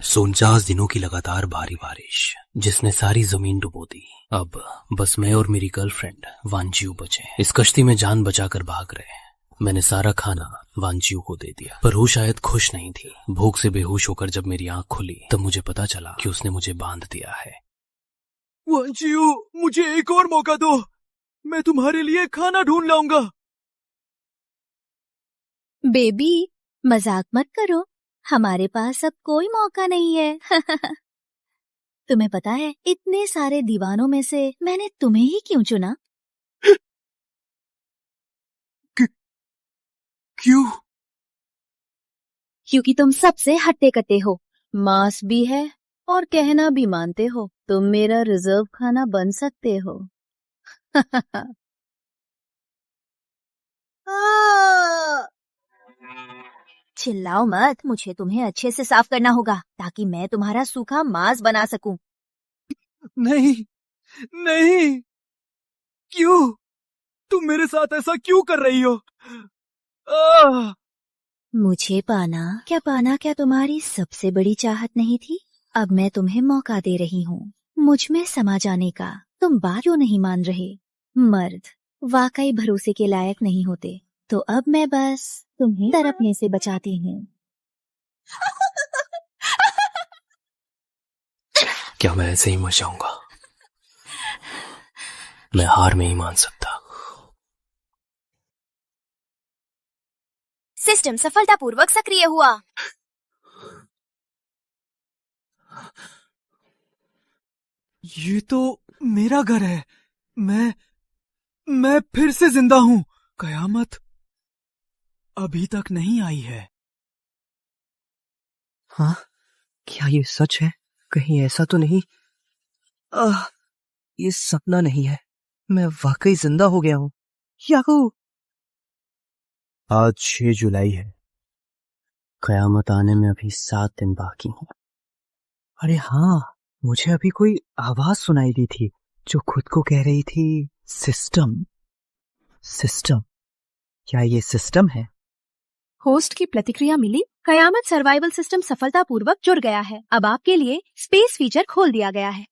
49 दिनों की लगातार भारी बारिश जिसने सारी जमीन डुबो दी। अब बस मैं और मेरी गर्लफ्रेंड वांजियो बचे। इस कश्ती में जान बचाकर भाग रहे हैं। मैंने सारा खाना वांजियो को दे दिया, पर वो शायद खुश नहीं थी। भूख से बेहोश होकर जब मेरी आंख खुली तब मुझे पता चला कि उसने मुझे बांध दिया है। वांजियो, मुझे एक और मौका दो। मैं तुम्हारे लिए खाना ढूंढ लाऊंगा। बेबी, मजाक मत करो। हमारे पास अब कोई मौका नहीं है। तुम्हें पता है, इतने सारे दीवानों में से मैंने तुम्हें ही क्यों चुना? क्यों? क्योंकि तुम सबसे हट्टे कट्टे हो, मांस भी है और कहना भी मानते हो। तुम मेरा रिजर्व खाना बन सकते हो। चिल्लाओ मत, मुझे तुम्हें अच्छे से साफ करना होगा ताकि मैं तुम्हारा सूखा मांस बना सकूं। नहीं, नहीं, क्यों? तुम मेरे साथ ऐसा क्यों कर रही हो? आह! मुझे पाना क्या तुम्हारी सबसे बड़ी चाहत नहीं थी? अब मैं तुम्हें मौका दे रही हूँ मुझ में समा जाने का। तुम बात क्यों नहीं मान रहे? मर्द वाकई भरोसे के लायक नहीं होते। तो अब मैं बस तुम्हें तड़पने से बचाती हूँ। क्या मैं ऐसे ही मर जाऊंगा? मैं हार में ही मान सकता। सिस्टम सफलतापूर्वक सक्रिय हुआ। ये तो मेरा घर है। मैं फिर से जिंदा हूँ। कयामत अभी तक नहीं आई है। हाँ, क्या ये सच है? कहीं ऐसा तो नहीं? ये सपना नहीं है। मैं वाकई जिंदा हो गया हूँ। याहू! आज 6 जुलाई है। कयामत आने में अभी 7 दिन बाकी हैं। अरे हाँ, मुझे अभी कोई आवाज सुनाई दी थी जो खुद को कह रही थी सिस्टम। सिस्टम? क्या ये सिस्टम है? होस्ट की प्रतिक्रिया मिली। कयामत सर्वाइवल सिस्टम सफलतापूर्वक जुड़ गया है। अब आपके लिए स्पेस फीचर खोल दिया गया है।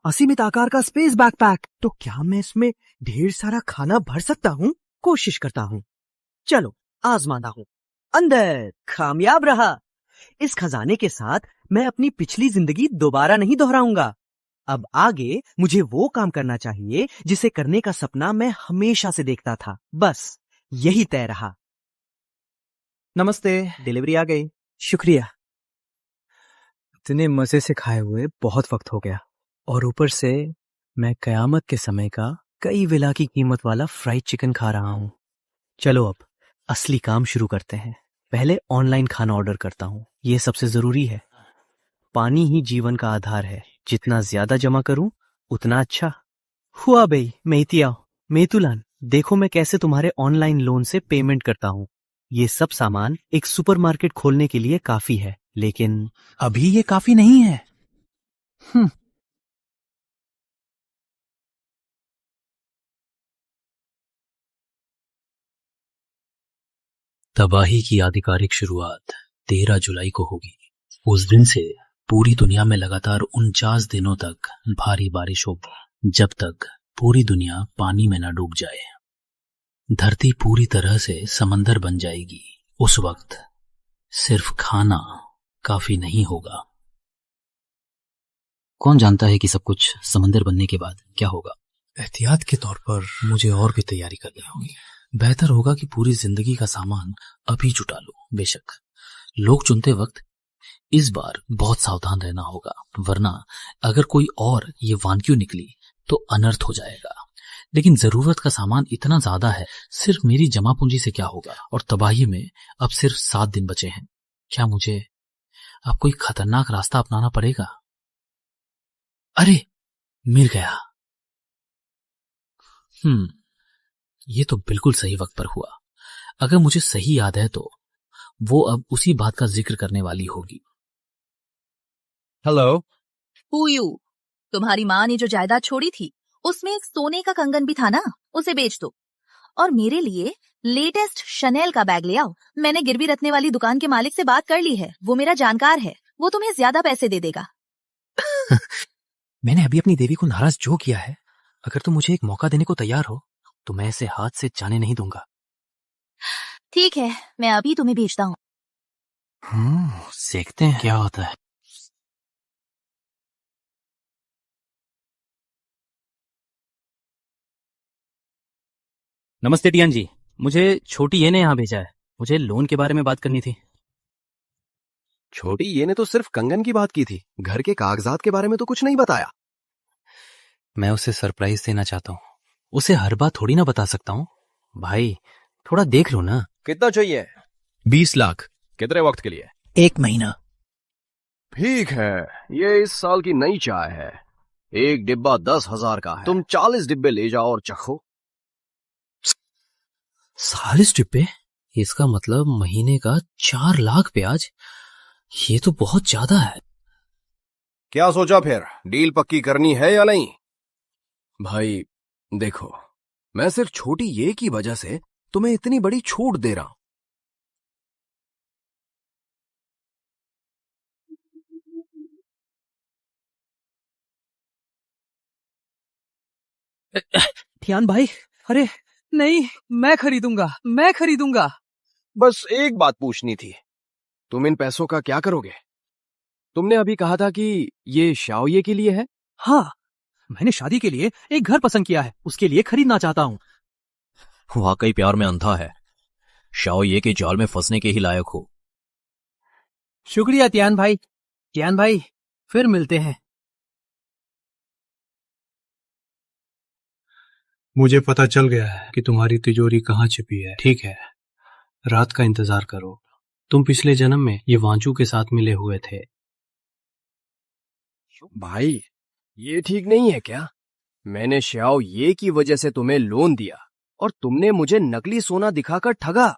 असीमित आकार का स्पेस बैकपैक। तो क्या मैं इसमें ढेर सारा खाना भर सकता हूँ? कोशिश करता हूँ। चलो आजमाता हूँ। अंदर कामयाब रहा। इस खजाने के साथ मैं अपनी पिछली जिंदगी दोबारा नहीं दोहराऊंगा। अब आगे मुझे वो काम करना चाहिए जिसे करने का सपना मैं हमेशा से देखता था। बस यही तय रहा। नमस्ते, डिलीवरी आ गई। शुक्रिया। इतने मजे से खाए हुए बहुत वक्त हो गया, और ऊपर से मैं कयामत के समय का कई विला की कीमत वाला फ्राइड चिकन खा रहा हूँ। चलो अब असली काम शुरू करते हैं। पहले ऑनलाइन खाना ऑर्डर करता हूँ। ये सबसे जरूरी है। पानी ही जीवन का आधार है। जितना ज्यादा जमा करूं उतना अच्छा। हुआ बई मेतिया मेतुलान, देखो मैं कैसे तुम्हारे ऑनलाइन लोन से पेमेंट करता हूँ। ये सब सामान एक सुपरमार्केट खोलने के लिए काफी है, लेकिन अभी ये काफी नहीं है। तबाही की आधिकारिक शुरुआत 13 जुलाई को होगी। उस दिन से पूरी दुनिया में लगातार 49 दिनों तक भारी बारिश होगी, जब तक पूरी दुनिया पानी में न डूब जाए। धरती पूरी तरह से समंदर बन जाएगी। उस वक्त सिर्फ खाना काफी नहीं होगा। कौन जानता है कि सब कुछ समंदर बनने के बाद क्या होगा। एहतियात के तौर पर मुझे और भी तैयारी करनी होगी। बेहतर होगा कि पूरी जिंदगी का सामान अभी जुटा लूं। बेशक लोग चुनते वक्त इस बार बहुत सावधान रहना होगा, वरना अगर कोई और ये वानक्यू निकली तो अनर्थ हो जाएगा। लेकिन जरूरत का सामान इतना ज्यादा है, सिर्फ मेरी जमा पूंजी से क्या होगा। और तबाही में अब सिर्फ 7 दिन बचे हैं। क्या मुझे अब कोई खतरनाक रास्ता अपनाना पड़ेगा? अरे मिल गया। ये तो बिल्कुल सही वक्त पर हुआ। अगर मुझे सही याद है तो वो अब उसी बात का जिक्र करने वाली होगी। हेलो। हुयू, तुम्हारी माँ ने जो जायदाद छोड़ी थी उसमें एक सोने का कंगन भी था ना, उसे बेच दो। और मेरे लिए लेटेस्ट शनेल का बैग ले आओ। मैंने गिरवी रखने वाली दुकान के मालिक से बात कर ली है, वो मेरा जानकार है, वो तुम्हें ज्यादा पैसे दे देगा। मैंने अभी अपनी देवी को नाराज जो किया है, अगर तुम मुझे एक मौका देने को तैयार हो तो मैं इसे हाथ से जाने नहीं दूंगा। ठीक है, मैं अभी तुम्हें भेजता हूँ। देखते हैं क्या होता है। नमस्ते टियान जी, मुझे छोटी ये ने यहाँ भेजा है। मुझे लोन के बारे में बात करनी थी। छोटी ये ने तो सिर्फ कंगन की बात की थी, घर के कागजात के बारे में तो कुछ नहीं बताया। मैं उसे सरप्राइज देना चाहता हूँ, उसे हर बात थोड़ी ना बता सकता हूँ। भाई थोड़ा देख लो ना। कितना चाहिए? 20 लाख। कितने वक्त के लिए? 1 महीना। ठीक है, ये इस साल की नई चाय है। एक डिब्बा 10,000 का है। तुम 40 डिब्बे ले जाओ और चखो। 40 डिब्बे? इसका मतलब महीने का 4 लाख ब्याज। ये तो बहुत ज्यादा है। क्या सोचा फिर, डील पक्की करनी है या नहीं? भाई देखो, मैं सिर्फ छोटी ये की वजह से तुम्हें इतनी बड़ी छूट दे रहा हूं। ध्यान भाई, अरे नहीं, मैं खरीदूंगा। बस एक बात पूछनी थी, तुम इन पैसों का क्या करोगे? तुमने अभी कहा था कि ये शाओये के लिए है। हाँ, मैंने शादी के लिए एक घर पसंद किया है, उसके लिए खरीदना चाहता हूँ। वाकई प्यार में अंधा है, शाओ ये के जाल में फंसने के ही लायक हो। शुक्रिया त्यान भाई, फिर मिलते हैं। मुझे पता चल गया है कि तुम्हारी तिजोरी कहाँ छिपी है। ठीक है, रात का इंतजार करो। तुम पिछले जन्म में ये वांचू के साथ मिले हुए थे। भाई ये ठीक नहीं है क्या? मैंने शाओ ये की वजह से तुम्हें लोन दिया और तुमने मुझे नकली सोना दिखाकर ठगा।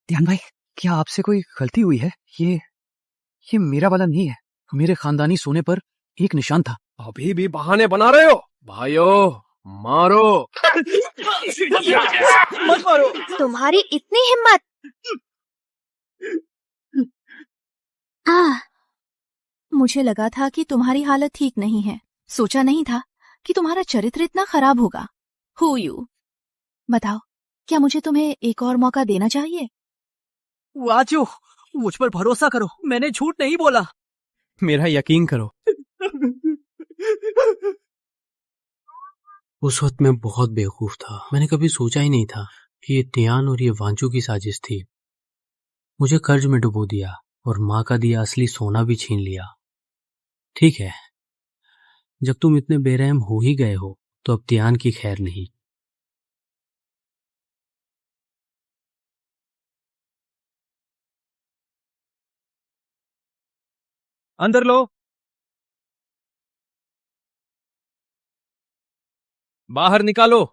ध्यान भाई, क्या आपसे कोई गलती हुई है? ये मेरा वाला नहीं है, मेरे खानदानी सोने पर एक निशान था। अभी भी बहाने बना रहे हो? भाइयों मारो। मत मारो। तुम्हारी इतनी हिम्मत! मुझे लगा था कि तुम्हारी हालत ठीक नहीं है, सोचा नहीं था कि तुम्हारा चरित्र इतना खराब होगा। Who you? बताओ, क्या मुझे तुम्हें एक और मौका देना चाहिए? वाचू, मुझ पर भरोसा करो, मैंने झूठ नहीं बोला। मेरा यकीन करो। उस वक्त मैं बहुत बेवकूफ था। मैंने कभी सोचा ही नहीं था कि ये तियान और ये वांचू की साजिश थी। मुझे कर्ज में डुबो दिया और माँ का दिया असली सोना भी छीन लिया। ठीक है, जब तुम इतने बेरहम हो ही गए हो तो अब तियान की खैर नहीं। अंदर लो, बाहर निकालो।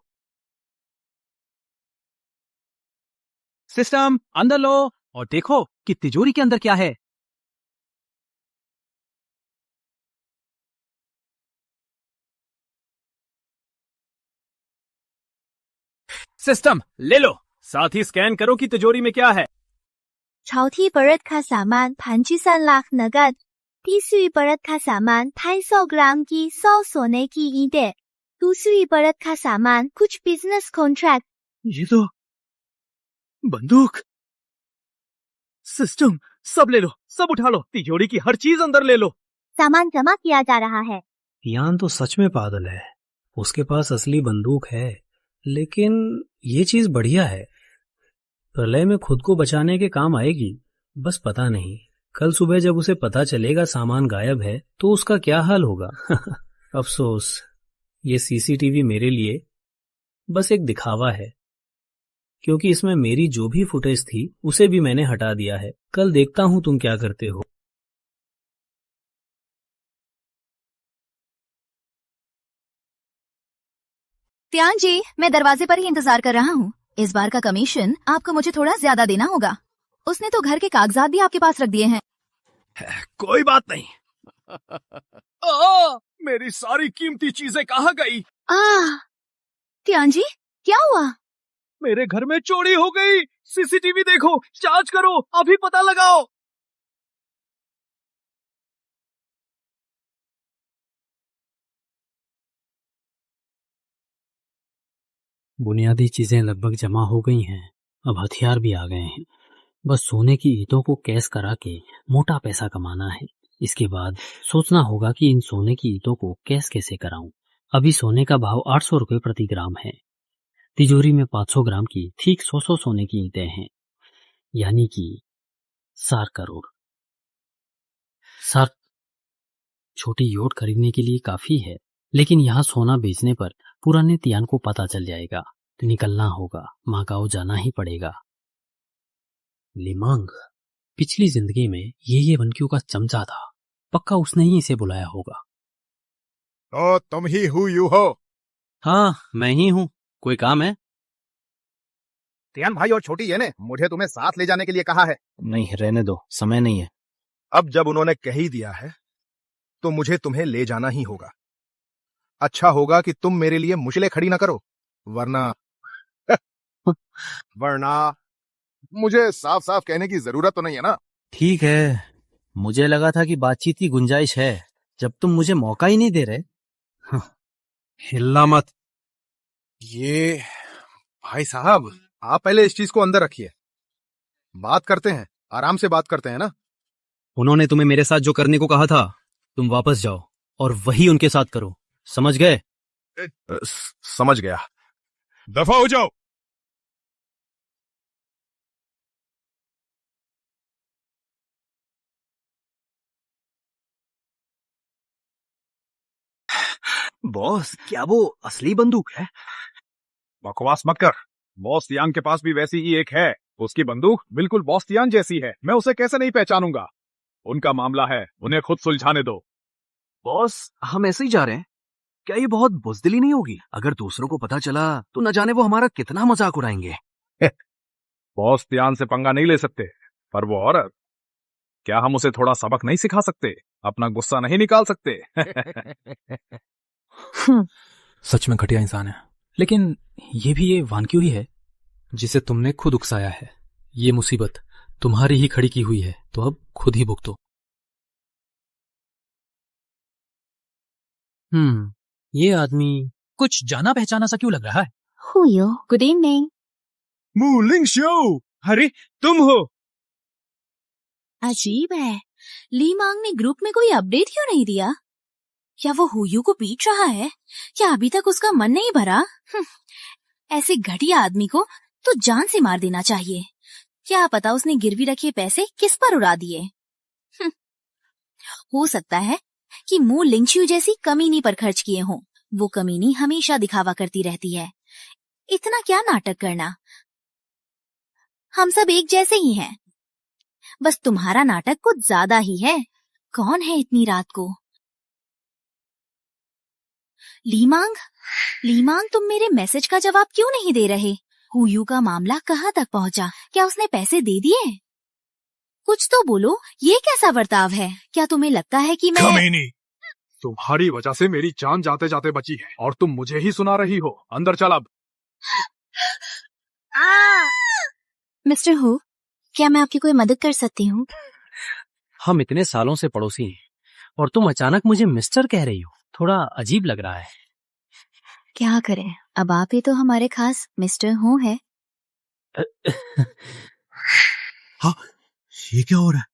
सिस्टम, अंदर लो और देखो कि तिजोरी के अंदर क्या है। सिस्टम ले लो, साथ ही स्कैन करो कि तिजोरी में क्या है। 朝梯 बरत का सामान 53 लाख नगद, 30वीं बरत का सामान 250 ग्राम की 100 सोने की ईंटें, 2वीं बरत का सामान कुछ बिजनेस कॉन्ट्रैक्ट। ये तो बंदूक। सिस्टम, सब ले लो, सब उठा लो, तिजोरी की हर चीज अंदर ले लो। सामान जमा किया जा रहा है। यान तो सच में पागल है, उसके पास असली बंदूक है, लेकिन ये चीज बढ़िया है, प्रलय में खुद को बचाने के काम आएगी। बस पता नहीं कल सुबह जब उसे पता चलेगा सामान गायब है तो उसका क्या हाल होगा। अफसोस, ये सीसीटीवी मेरे लिए बस एक दिखावा है, क्योंकि इसमें मेरी जो भी फुटेज थी उसे भी मैंने हटा दिया है। कल देखता हूं तुम क्या करते हो। त्यान जी, मैं दरवाजे पर ही इंतजार कर रहा हूँ। इस बार का कमीशन आपको मुझे थोड़ा ज्यादा देना होगा। उसने तो घर के कागजात भी आपके पास रख दिए हैं। कोई बात नहीं। मेरी सारी कीमती चीजें कहाँ गई? त्यान जी, क्या हुआ? मेरे घर में चोरी हो गई। सीसीटीवी देखो, जांच करो, अभी पता लगाओ। बुनियादी चीजें लगभग जमा हो गई हैं। अब हथियार भी आ गए हैं। बस सोने की ईंटों को कैश करा के मोटा पैसा कमाना है। इसके बाद सोचना होगा कि इन सोने की ईंटों को कैश कैसे कराऊं। अभी सोने का भाव 800 रुपये प्रति ग्राम है। तिजोरी में 500 ग्राम की ठीक 100 सोने की ईंटें हैं, यानी कि 4 करोड़। 4 छोटी योट खरीदने के लिए काफी है, लेकिन यहाँ सोना बेचने पर पुराने तियान को पता चल जाएगा तो निकलना होगा। माकाओ जाना ही पड़ेगा। लिमांग पिछली जिंदगी में ये वनक्यू का चमचा था। पक्का उसने ही इसे बुलाया होगा। तो तुम ही यू हो? हाँ, मैं ही हूँ। कोई काम है? तियान भाई और छोटी ये ने मुझे तुम्हें साथ ले जाने के लिए कहा है। नहीं, रहने दो, समय नहीं है। अब जब उन्होंने कह ही दिया है तो मुझे तुम्हें ले जाना ही होगा। अच्छा होगा कि तुम मेरे लिए मुश्किलें खड़ी ना करो, वरना मुझे साफ साफ कहने की जरूरत तो नहीं है ना। ठीक है, मुझे लगा था कि बातचीत की गुंजाइश है, जब तुम मुझे मौका ही नहीं दे रहे। हिल्ला मत। ये भाई साहब, आप पहले इस चीज को अंदर रखिए। बात करते हैं, आराम से बात करते हैं ना। उन्होंने तुम्हें मेरे साथ जो करने को कहा था, तुम वापस जाओ और वही उनके साथ करो। समझ गए? समझ गया। दफा हो जाओ। बॉस, क्या वो असली बंदूक है? बकवास मत कर। बॉस तियान के पास भी वैसी ही एक है। उसकी बंदूक बिल्कुल बॉस तियान जैसी है। मैं उसे कैसे नहीं पहचानूंगा? उनका मामला है, उन्हें खुद सुलझाने दो। बॉस, हम ऐसे ही जा रहे हैं। क्या ये बहुत बुज़दिली नहीं होगी? अगर दूसरों को पता चला तो न जाने वो हमारा कितना मजाक उड़ाएंगे। बॉस तियान से पंगा नहीं ले सकते, पर वो औरत, क्या हम उसे थोड़ा सबक नहीं सिखा सकते? अपना गुस्सा नहीं निकाल सकते? सच में घटिया इंसान है, लेकिन ये भी ये वानक्यू ही है जिसे तुमने खुद उकसाया है। ये मुसीबत तुम्हारी ही खड़ी की हुई है, तो अब खुद ही भुगतो। ये आदमी कुछ जाना पहचाना सा क्यों लग रहा है? हुयो, गुड इवनिंग। मू लिंगशियो, अरे तुम हो? अजीब है, ली मांग ने ग्रुप में कोई अपडेट क्यों नहीं दिया? क्या वो हुयू को पीट रहा है? क्या अभी तक उसका मन नहीं भरा? ऐसे घटिया आदमी को तो जान से मार देना चाहिए। क्या पता उसने गिरवी रखे पैसे किस पर उड़ा दिए। हो सकता है कि मू लिंगशियो जैसी कमीनी पर खर्च किए हों। वो कमीनी हमेशा दिखावा करती रहती है। इतना क्या नाटक करना, हम सब एक जैसे ही हैं। बस तुम्हारा नाटक कुछ ज्यादा ही है। कौन है इतनी रात को? लीमांग, लीमांग, तुम मेरे मैसेज का जवाब क्यों नहीं दे रहे? हुयू का मामला कहाँ तक पहुँचा? क्या उसने पैसे दे दिए? कुछ तो बोलो, ये कैसा बर्ताव है? क्या तुम्हें लगता है कि मैं कमीनी, तुम्हारी वजह से मेरी जान जाते जाते बची है और तुम मुझे ही सुना रही हो। अंदर चल अब। मिस्टर हु, क्या मैं आपकी कोई मदद कर सकती हूँ? हम इतने सालों से पड़ोसी हैं और तुम अचानक मुझे मिस्टर कह रही हो। थोड़ा अजीब लग रहा है। क्या करें, अब आप ही तो हमारे खास मिस्टर हु है। हाँ, ये क्या हो रहा है?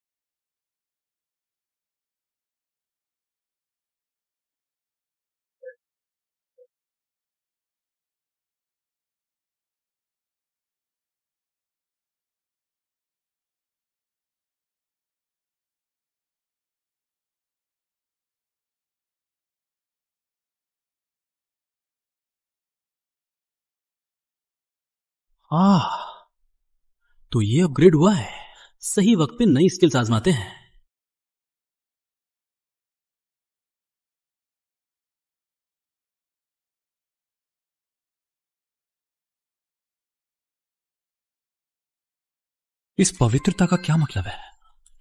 तो ये अपग्रेड हुआ है। सही वक्त पे नई स्किल्स आजमाते हैं। इस पवित्रता का क्या मतलब है?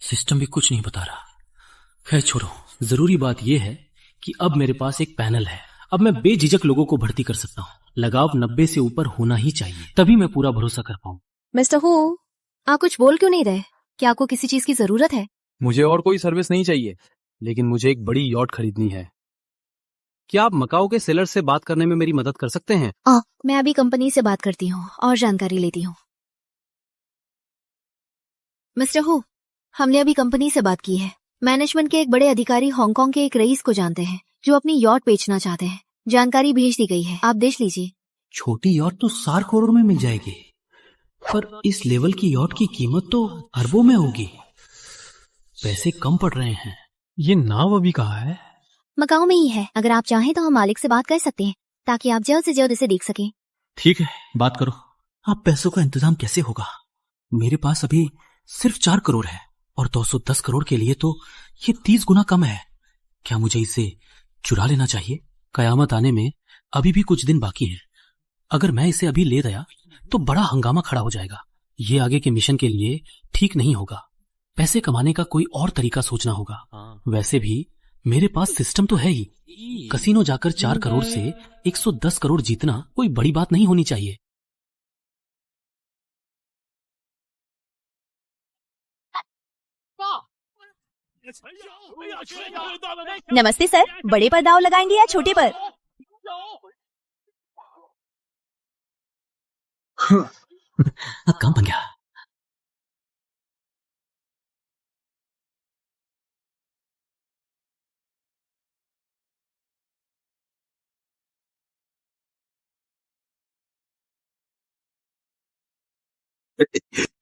सिस्टम भी कुछ नहीं बता रहा। खैर छोड़ो, जरूरी बात यह है कि अब मेरे पास एक पैनल है। अब मैं बेझिझक लोगों को भर्ती कर सकता हूँ। लगाव 90 से ऊपर होना ही चाहिए, तभी मैं पूरा भरोसा कर पाऊँ। मिस्टर हु, आप कुछ बोल क्यों नहीं रहे? क्या आपको किसी चीज की जरूरत है? मुझे और कोई सर्विस नहीं चाहिए, लेकिन मुझे एक बड़ी यॉट खरीदनी है। क्या आप मकाओ के सेलर से बात करने में मेरी मदद कर सकते हैं? मैं अभी कंपनी से बात करती हूँ और जानकारी लेती हूँ। मिस्टर हु, हमने अभी कंपनी से बात की है। मैनेजमेंट के एक बड़े अधिकारी हांगकांग के एक रईस को जानते हैं जो अपनी यॉट बेचना चाहते हैं। जानकारी भेज दी गई है, आप देख लीजिए। छोटी यॉट तो 4 करोड़ में मिल जाएगी, पर इस लेवल की यॉट की कीमत तो अरबों में होगी। पैसे कम पड़ रहे हैं। ये नाव अभी कहाँ है? मकाओ में ही है। अगर आप चाहें तो हम मालिक से बात कर सकते हैं ताकि आप जल्द से जल्द इसे देख सकें। ठीक है, बात करो। आप पैसों का इंतजाम कैसे होगा? मेरे पास अभी सिर्फ 4 करोड़ है और 210 करोड़ के लिए तो ये 30 गुना कम है। क्या मुझे इसे चुरा लेना चाहिए? कयामत आने में अभी भी कुछ दिन बाकी है। अगर मैं इसे अभी ले गया तो बड़ा हंगामा खड़ा हो जाएगा। ये आगे के मिशन के लिए ठीक नहीं होगा। पैसे कमाने का कोई और तरीका सोचना होगा। वैसे भी मेरे पास सिस्टम तो है ही। कसीनो जाकर 4 करोड़ से 110 करोड़ जीतना कोई बड़ी बात नहीं होनी चाहिए। नमस्ते सर, बड़े पर दाव लगाएंगे या छोटे पर? काम बन गया।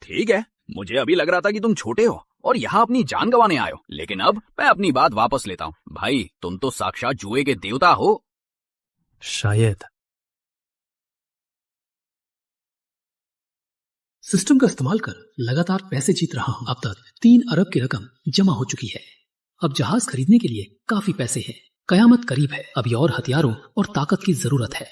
ठीक है, मुझे अभी लग रहा था कि तुम छोटे हो और यहाँ अपनी जान गंवाने आए हो, लेकिन अब मैं अपनी बात वापस लेता हूँ। भाई, तुम तो साक्षात जुए के देवता हो। शायद। सिस्टम का इस्तेमाल कर लगातार पैसे जीत रहा हूं। अब तक 3 अरब की रकम जमा हो चुकी है। अब जहाज खरीदने के लिए काफी पैसे हैं। कयामत करीब है। अभी और हथियारों और ताकत की जरूरत है।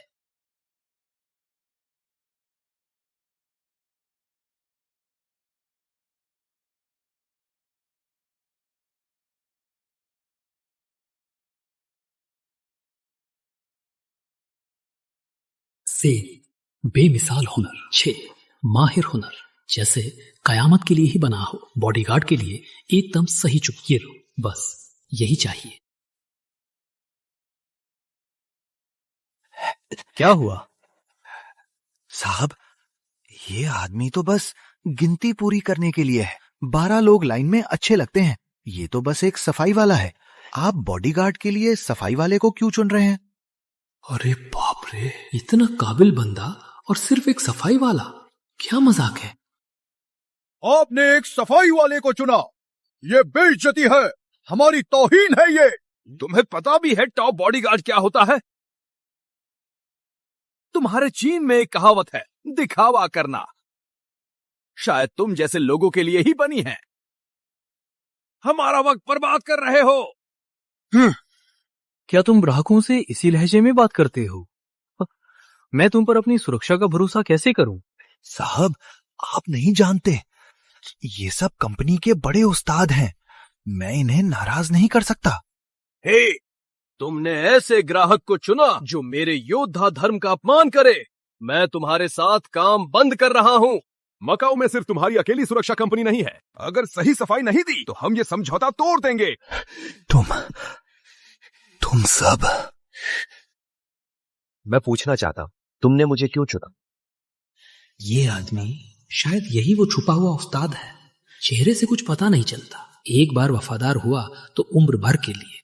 से बेमिसाल हुनर। 6 माहिर हुनर, जैसे कयामत के लिए ही बना हो। बॉडीगार्ड के लिए एकदम सही चुप। ये लो, बस यही चाहिए। क्या हुआ? साहब, ये आदमी तो बस गिनती पूरी करने के लिए है। 12 लोग लाइन में अच्छे लगते हैं। ये तो बस एक सफाई वाला है। आप बॉडीगार्ड के लिए सफाई वाले को क्यों चुन रहे हैं? अरे बाप रे, इतना काबिल बंदा और सिर्फ एक सफाई वाला? क्या मजाक है? आपने एक सफाई वाले को चुना, ये बेइज्जती है, हमारी तौहीन है ये। तुम्हें पता भी है टॉप बॉडीगार्ड क्या होता है? तुम्हारे चीन में एक कहावत है, दिखावा करना। शायद तुम जैसे लोगों के लिए ही बनी है। हमारा वक्त बर्बाद कर रहे हो। क्या तुम ग्राहकों से इसी लहजे में बात करते हो? मैं तुम पर अपनी सुरक्षा का भरोसा कैसे करूं? साहब, आप नहीं जानते, ये सब कंपनी के बड़े उस्ताद हैं। मैं इन्हें नाराज नहीं कर सकता। हे, तुमने ऐसे ग्राहक को चुना जो मेरे योद्धा धर्म का अपमान करे। मैं तुम्हारे साथ काम बंद कर रहा हूँ। मकाओ में सिर्फ तुम्हारी अकेली सुरक्षा कंपनी नहीं है। अगर सही सफाई नहीं दी तो हम ये समझौता तोड़ देंगे। तुम सब। मैं पूछना चाहता हूं, तुमने मुझे क्यों चुना? ये आदमी शायद यही वो छुपा हुआ उस्ताद है। चेहरे से कुछ पता नहीं चलता। एक बार वफादार हुआ तो उम्र भर के लिए।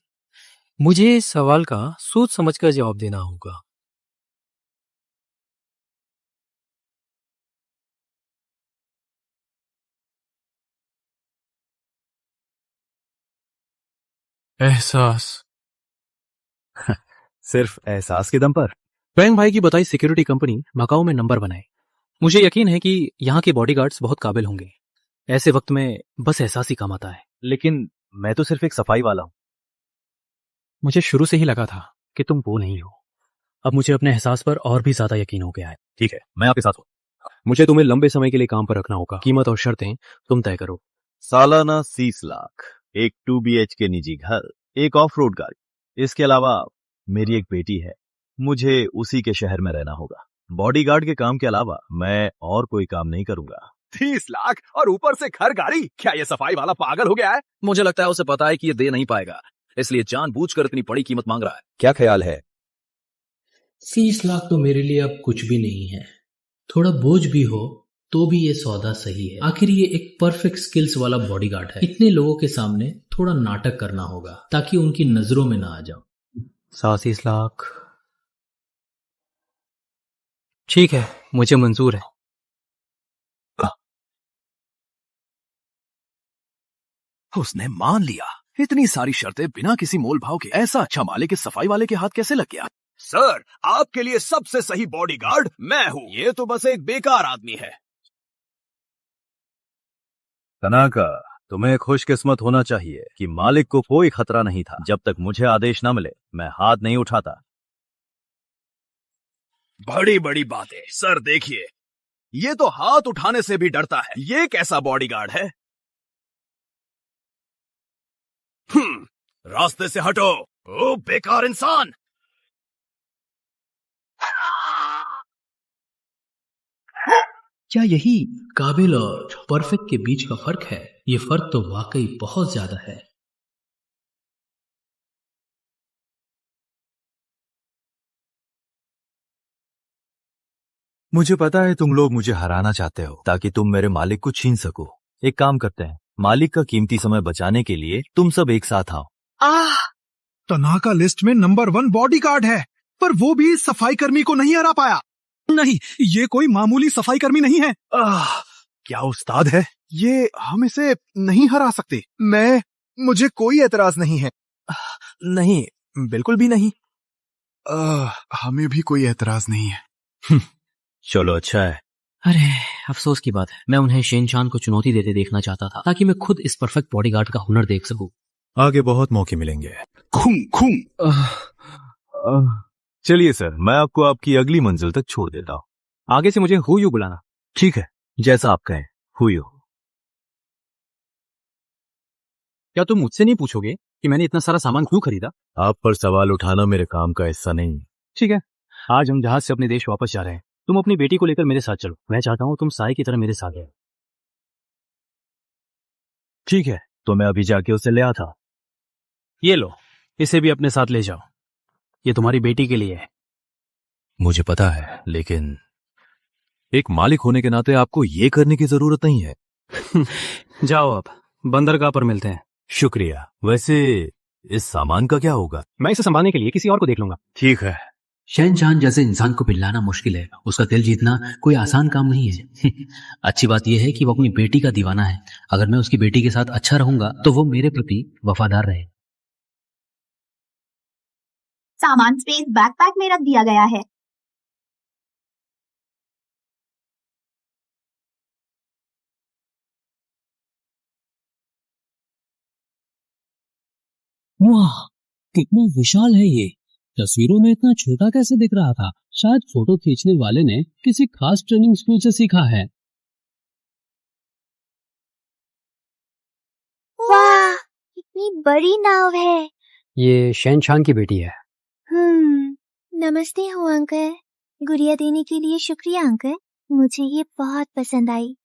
मुझे इस सवाल का सोच समझकर जवाब देना होगा। एहसास। सिर्फ एहसास के दम पर? वैंग भाई की बताई सिक्योरिटी कंपनी मकाओ में नंबर बनाए। मुझे यकीन है कि यहाँ के बॉडीगार्ड्स बहुत काबिल होंगे। ऐसे वक्त में बस एहसास ही काम आता है। लेकिन मैं तो सिर्फ एक सफाई वाला हूं। मुझे शुरू से ही लगा था कि तुम वो नहीं हो। अब मुझे अपने एहसास पर और भी ज्यादा यकीन हो गया है। ठीक है, मैं आपके साथ हूं। मुझे तुम्हें लंबे समय के लिए काम पर रखना होगा। कीमत और शर्तें तुम तय करो। सालाना 30 लाख, एक 2 BHK निजी घर, एक ऑफ रोड गाड़ी। इसके अलावा मेरी एक बेटी है मुझे उसी के शहर में रहना होगा। बॉडीगार्ड के काम के अलावा मैं और कोई काम नहीं करूंगा। 30 लाख और ऊपर से घर गाड़ी? क्या ये सफाई वाला पागल हो गया है? मुझे लगता है उसे पता है कि ये दे नहीं पाएगा, इसलिए जानबूझकर इतनी बड़ी कीमत मांग रहा है। क्या ख्याल है? 30 लाख तो मेरे लिए अब कुछ भी नहीं है। थोड़ा बोझ भी हो तो भी ये सौदा सही है। आखिर ये एक परफेक्ट स्किल्स वाला बॉडीगार्ड है। इतने लोगों के सामने थोड़ा नाटक करना होगा ताकि उनकी नजरों में ना आ जाऊं। 37 लाख ठीक है, मुझे मंजूर है। उसने मान लिया। इतनी सारी शर्तें बिना किसी मोल भाव के। ऐसा अच्छा मालिक इस सफाई वाले के हाथ कैसे लग गया? सर, आपके लिए सबसे सही बॉडीगार्ड मैं हूँ। ये तो बस एक बेकार आदमी है। तनाका, तुम्हें खुशकिस्मत होना चाहिए कि मालिक को कोई खतरा नहीं था। जब तक मुझे आदेश न मिले मैं हाथ नहीं उठाता। बड़ी बड़ी बातें। सर देखिए, ये तो हाथ उठाने से भी डरता है। ये कैसा बॉडीगार्ड है? रास्ते से हटो, ओ बेकार इंसान। क्या यही काबिल और परफेक्ट के बीच का फर्क है? ये फर्क तो वाकई बहुत ज्यादा है। मुझे पता है तुम लोग मुझे हराना चाहते हो ताकि तुम मेरे मालिक को छीन सको। एक काम करते हैं, मालिक का कीमती समय बचाने के लिए तुम सब एक साथ आओ। तनाका लिस्ट में नंबर 1 बॉडीगार्ड है, पर वो भी सफाई कर्मी को नहीं हरा पाया। नहीं, ये कोई मामूली सफाई कर्मी नहीं है। क्या उस्ताद है ये? हम इसे नहीं हरा सकते। मुझे कोई एतराज नहीं है। नहीं, बिल्कुल भी नहीं। हमें भी कोई एतराज नहीं है। चलो अच्छा है। अरे अफसोस की बात है, मैं उन्हें शेनशान को चुनौती देते देखना चाहता था ताकि मैं खुद इस परफेक्ट बॉडीगार्ड का हुनर देख सकूं। आगे बहुत मौके मिलेंगे। खूं। चलिए सर, मैं आपको आपकी अगली मंजिल तक छोड़ देता हूँ। आगे से मुझे हु यू बुलाना। ठीक है, जैसा आप कहें। Who you. क्या तुम मुझसे नहीं पूछोगे कि मैंने इतना सारा सामान क्यों खरीदा? आप पर सवाल उठाना मेरे काम का हिस्सा नहीं। ठीक है, आज हम जहाज से अपने देश वापस जा रहे हैं। तुम अपनी बेटी को लेकर मेरे साथ चलो। मैं चाहता हूँ तुम साई की तरह मेरे साथ रहो। ठीक है, तो मैं अभी जाके उसे ले आता। ये लो, इसे भी अपने साथ ले जाओ। ये तुम्हारी बेटी के लिए है। मुझे पता है, लेकिन एक मालिक होने के नाते आपको ये करने की जरूरत नहीं है। जाओ, अब बंदरगाह पर मिलते हैं। शुक्रिया। वैसे इस सामान का क्या होगा? मैं इसे संभालने के लिए किसी और को देख लूंगा। ठीक है। शहनशाह जैसे इंसान को पिलाना मुश्किल है, उसका दिल जीतना कोई आसान काम नहीं है। अच्छी बात यह है कि वो अपनी बेटी का दीवाना है। अगर मैं उसकी बेटी के साथ अच्छा रहूंगा तो वो मेरे प्रति वफादार रहे। सामान स्पेस बैकपैक में रख दिया गया है। वाह, कितना विशाल है ये। तस्वीरों में इतना छोटा कैसे दिख रहा था? शायद फोटो खींचने वाले ने किसी खास ट्रेनिंग स्कूल से सीखा है। वाह, कितनी बड़ी नाव है। ये शहनशाह की बेटी है। नमस्ते हो अंकल। गुड़िया देने के लिए शुक्रिया अंकल, मुझे ये बहुत पसंद आई।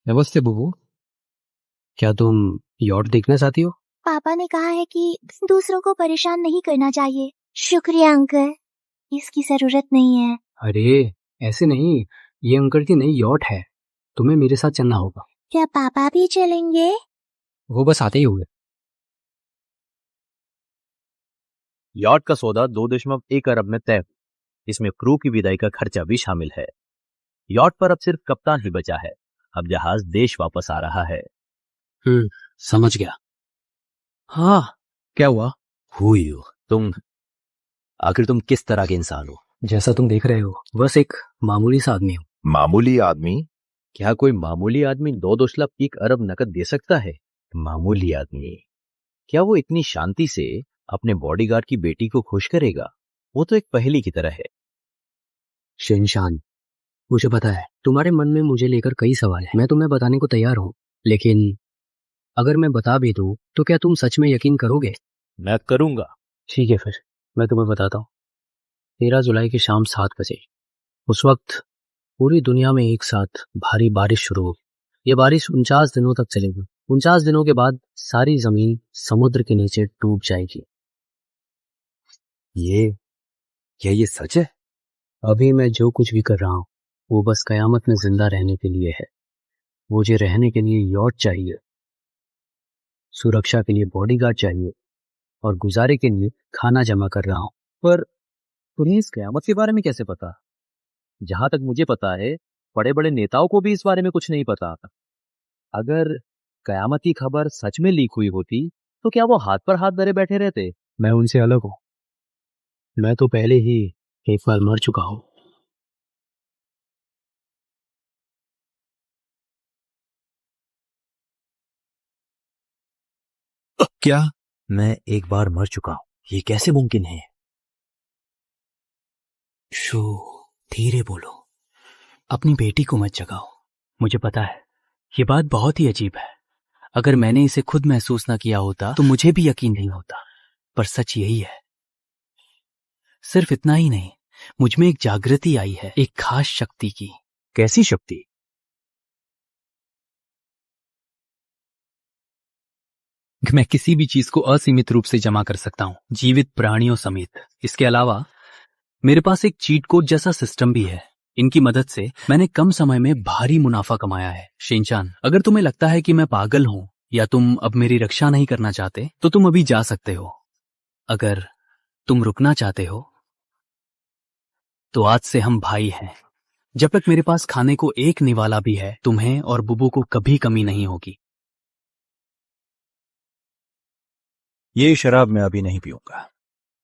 नमस्ते बुबू, क्या तुम यॉट देखना चाहती हो? पापा ने कहा है कि दूसरों को परेशान नहीं करना चाहिए। शुक्रिया अंकल, इसकी जरूरत नहीं है। अरे ऐसे नहीं, ये अंकल की नई यॉट है, तुम्हें मेरे साथ चलना होगा। क्या पापा भी चलेंगे? वो बस आते ही हुए। यॉट का सौदा 2.1 अरब में तय। इसमें क्रू की विदाई का खर्चा भी शामिल है। यॉट पर अब सिर्फ कप्तान ही बचा है। अब जहाज देश वापस आ रहा है। समझ गया। हाँ, क्या हुआ? आखिर तुम किस तरह के इंसान हो? जैसा तुम देख रहे हो, बस एक मामूली सा आदमी हूँ। मामूली आदमी? क्या कोई मामूली आदमी 2.1 अरब नकद दे सकता है? मामूली आदमी? क्या वो इतनी शांति से अपने बॉडीगार्ड की बेटी को खुश करेगा? वो तो एक पहेली की तरह है। शिनशान, मुझे पता है तुम्हारे मन में मुझे लेकर कई सवाल हैं। मैं तुम्हें बताने को तैयार हूँ, लेकिन अगर मैं बता भी दूँ तो क्या तुम सच में यकीन करोगे? मैं करूंगा। ठीक है, फिर मैं तुम्हें बताता हूँ। 13 जुलाई की शाम 7 बजे, उस वक्त पूरी दुनिया में एक साथ भारी बारिश शुरू होगी। ये बारिश 49 दिनों तक चलेगी। 49 दिनों के बाद सारी जमीन समुद्र के नीचे डूब जाएगी। ये सच है? अभी मैं जो कुछ भी कर रहा हूँ वो बस कयामत में जिंदा रहने के लिए है। मुझे रहने के लिए यॉट चाहिए, सुरक्षा के लिए बॉडीगार्ड चाहिए और गुजारे के लिए खाना जमा कर रहा हूँ। पर तुम्हें इस कयामत के बारे में कैसे पता? जहां तक मुझे पता है, बड़े बड़े नेताओं को भी इस बारे में कुछ नहीं पता। अगर कयामत की खबर सच में लीक हुई होती तो क्या वो हाथ पर हाथ धरे बैठे रहते? मैं उनसे अलग हूँ। मैं तो पहले ही एक बार मर चुका हूँ। क्या? मैं एक बार मर चुका हूं, ये कैसे मुमकिन है? शो, धीरे बोलो, अपनी बेटी को मत जगाओ। मुझे पता है ये बात बहुत ही अजीब है। अगर मैंने इसे खुद महसूस ना किया होता तो मुझे भी यकीन नहीं होता, पर सच यही है। सिर्फ इतना ही नहीं, मुझ में एक जागृति आई है, एक खास शक्ति की। कैसी शक्ति? मैं किसी भी चीज को असीमित रूप से जमा कर सकता हूँ, जीवित प्राणियों समेत। इसके अलावा मेरे पास एक चीट कोड जैसा सिस्टम भी है। इनकी मदद से मैंने कम समय में भारी मुनाफा कमाया है। शिनचान, अगर तुम्हें लगता है कि मैं पागल हूं या तुम अब मेरी रक्षा नहीं करना चाहते तो तुम अभी जा सकते हो। अगर तुम रुकना चाहते हो तो आज से हम भाई हैं। जब तक मेरे पास खाने को एक निवाला भी है, तुम्हें और बुबू को कभी कमी नहीं होगी। ये शराब मैं अभी नहीं पीऊंगा।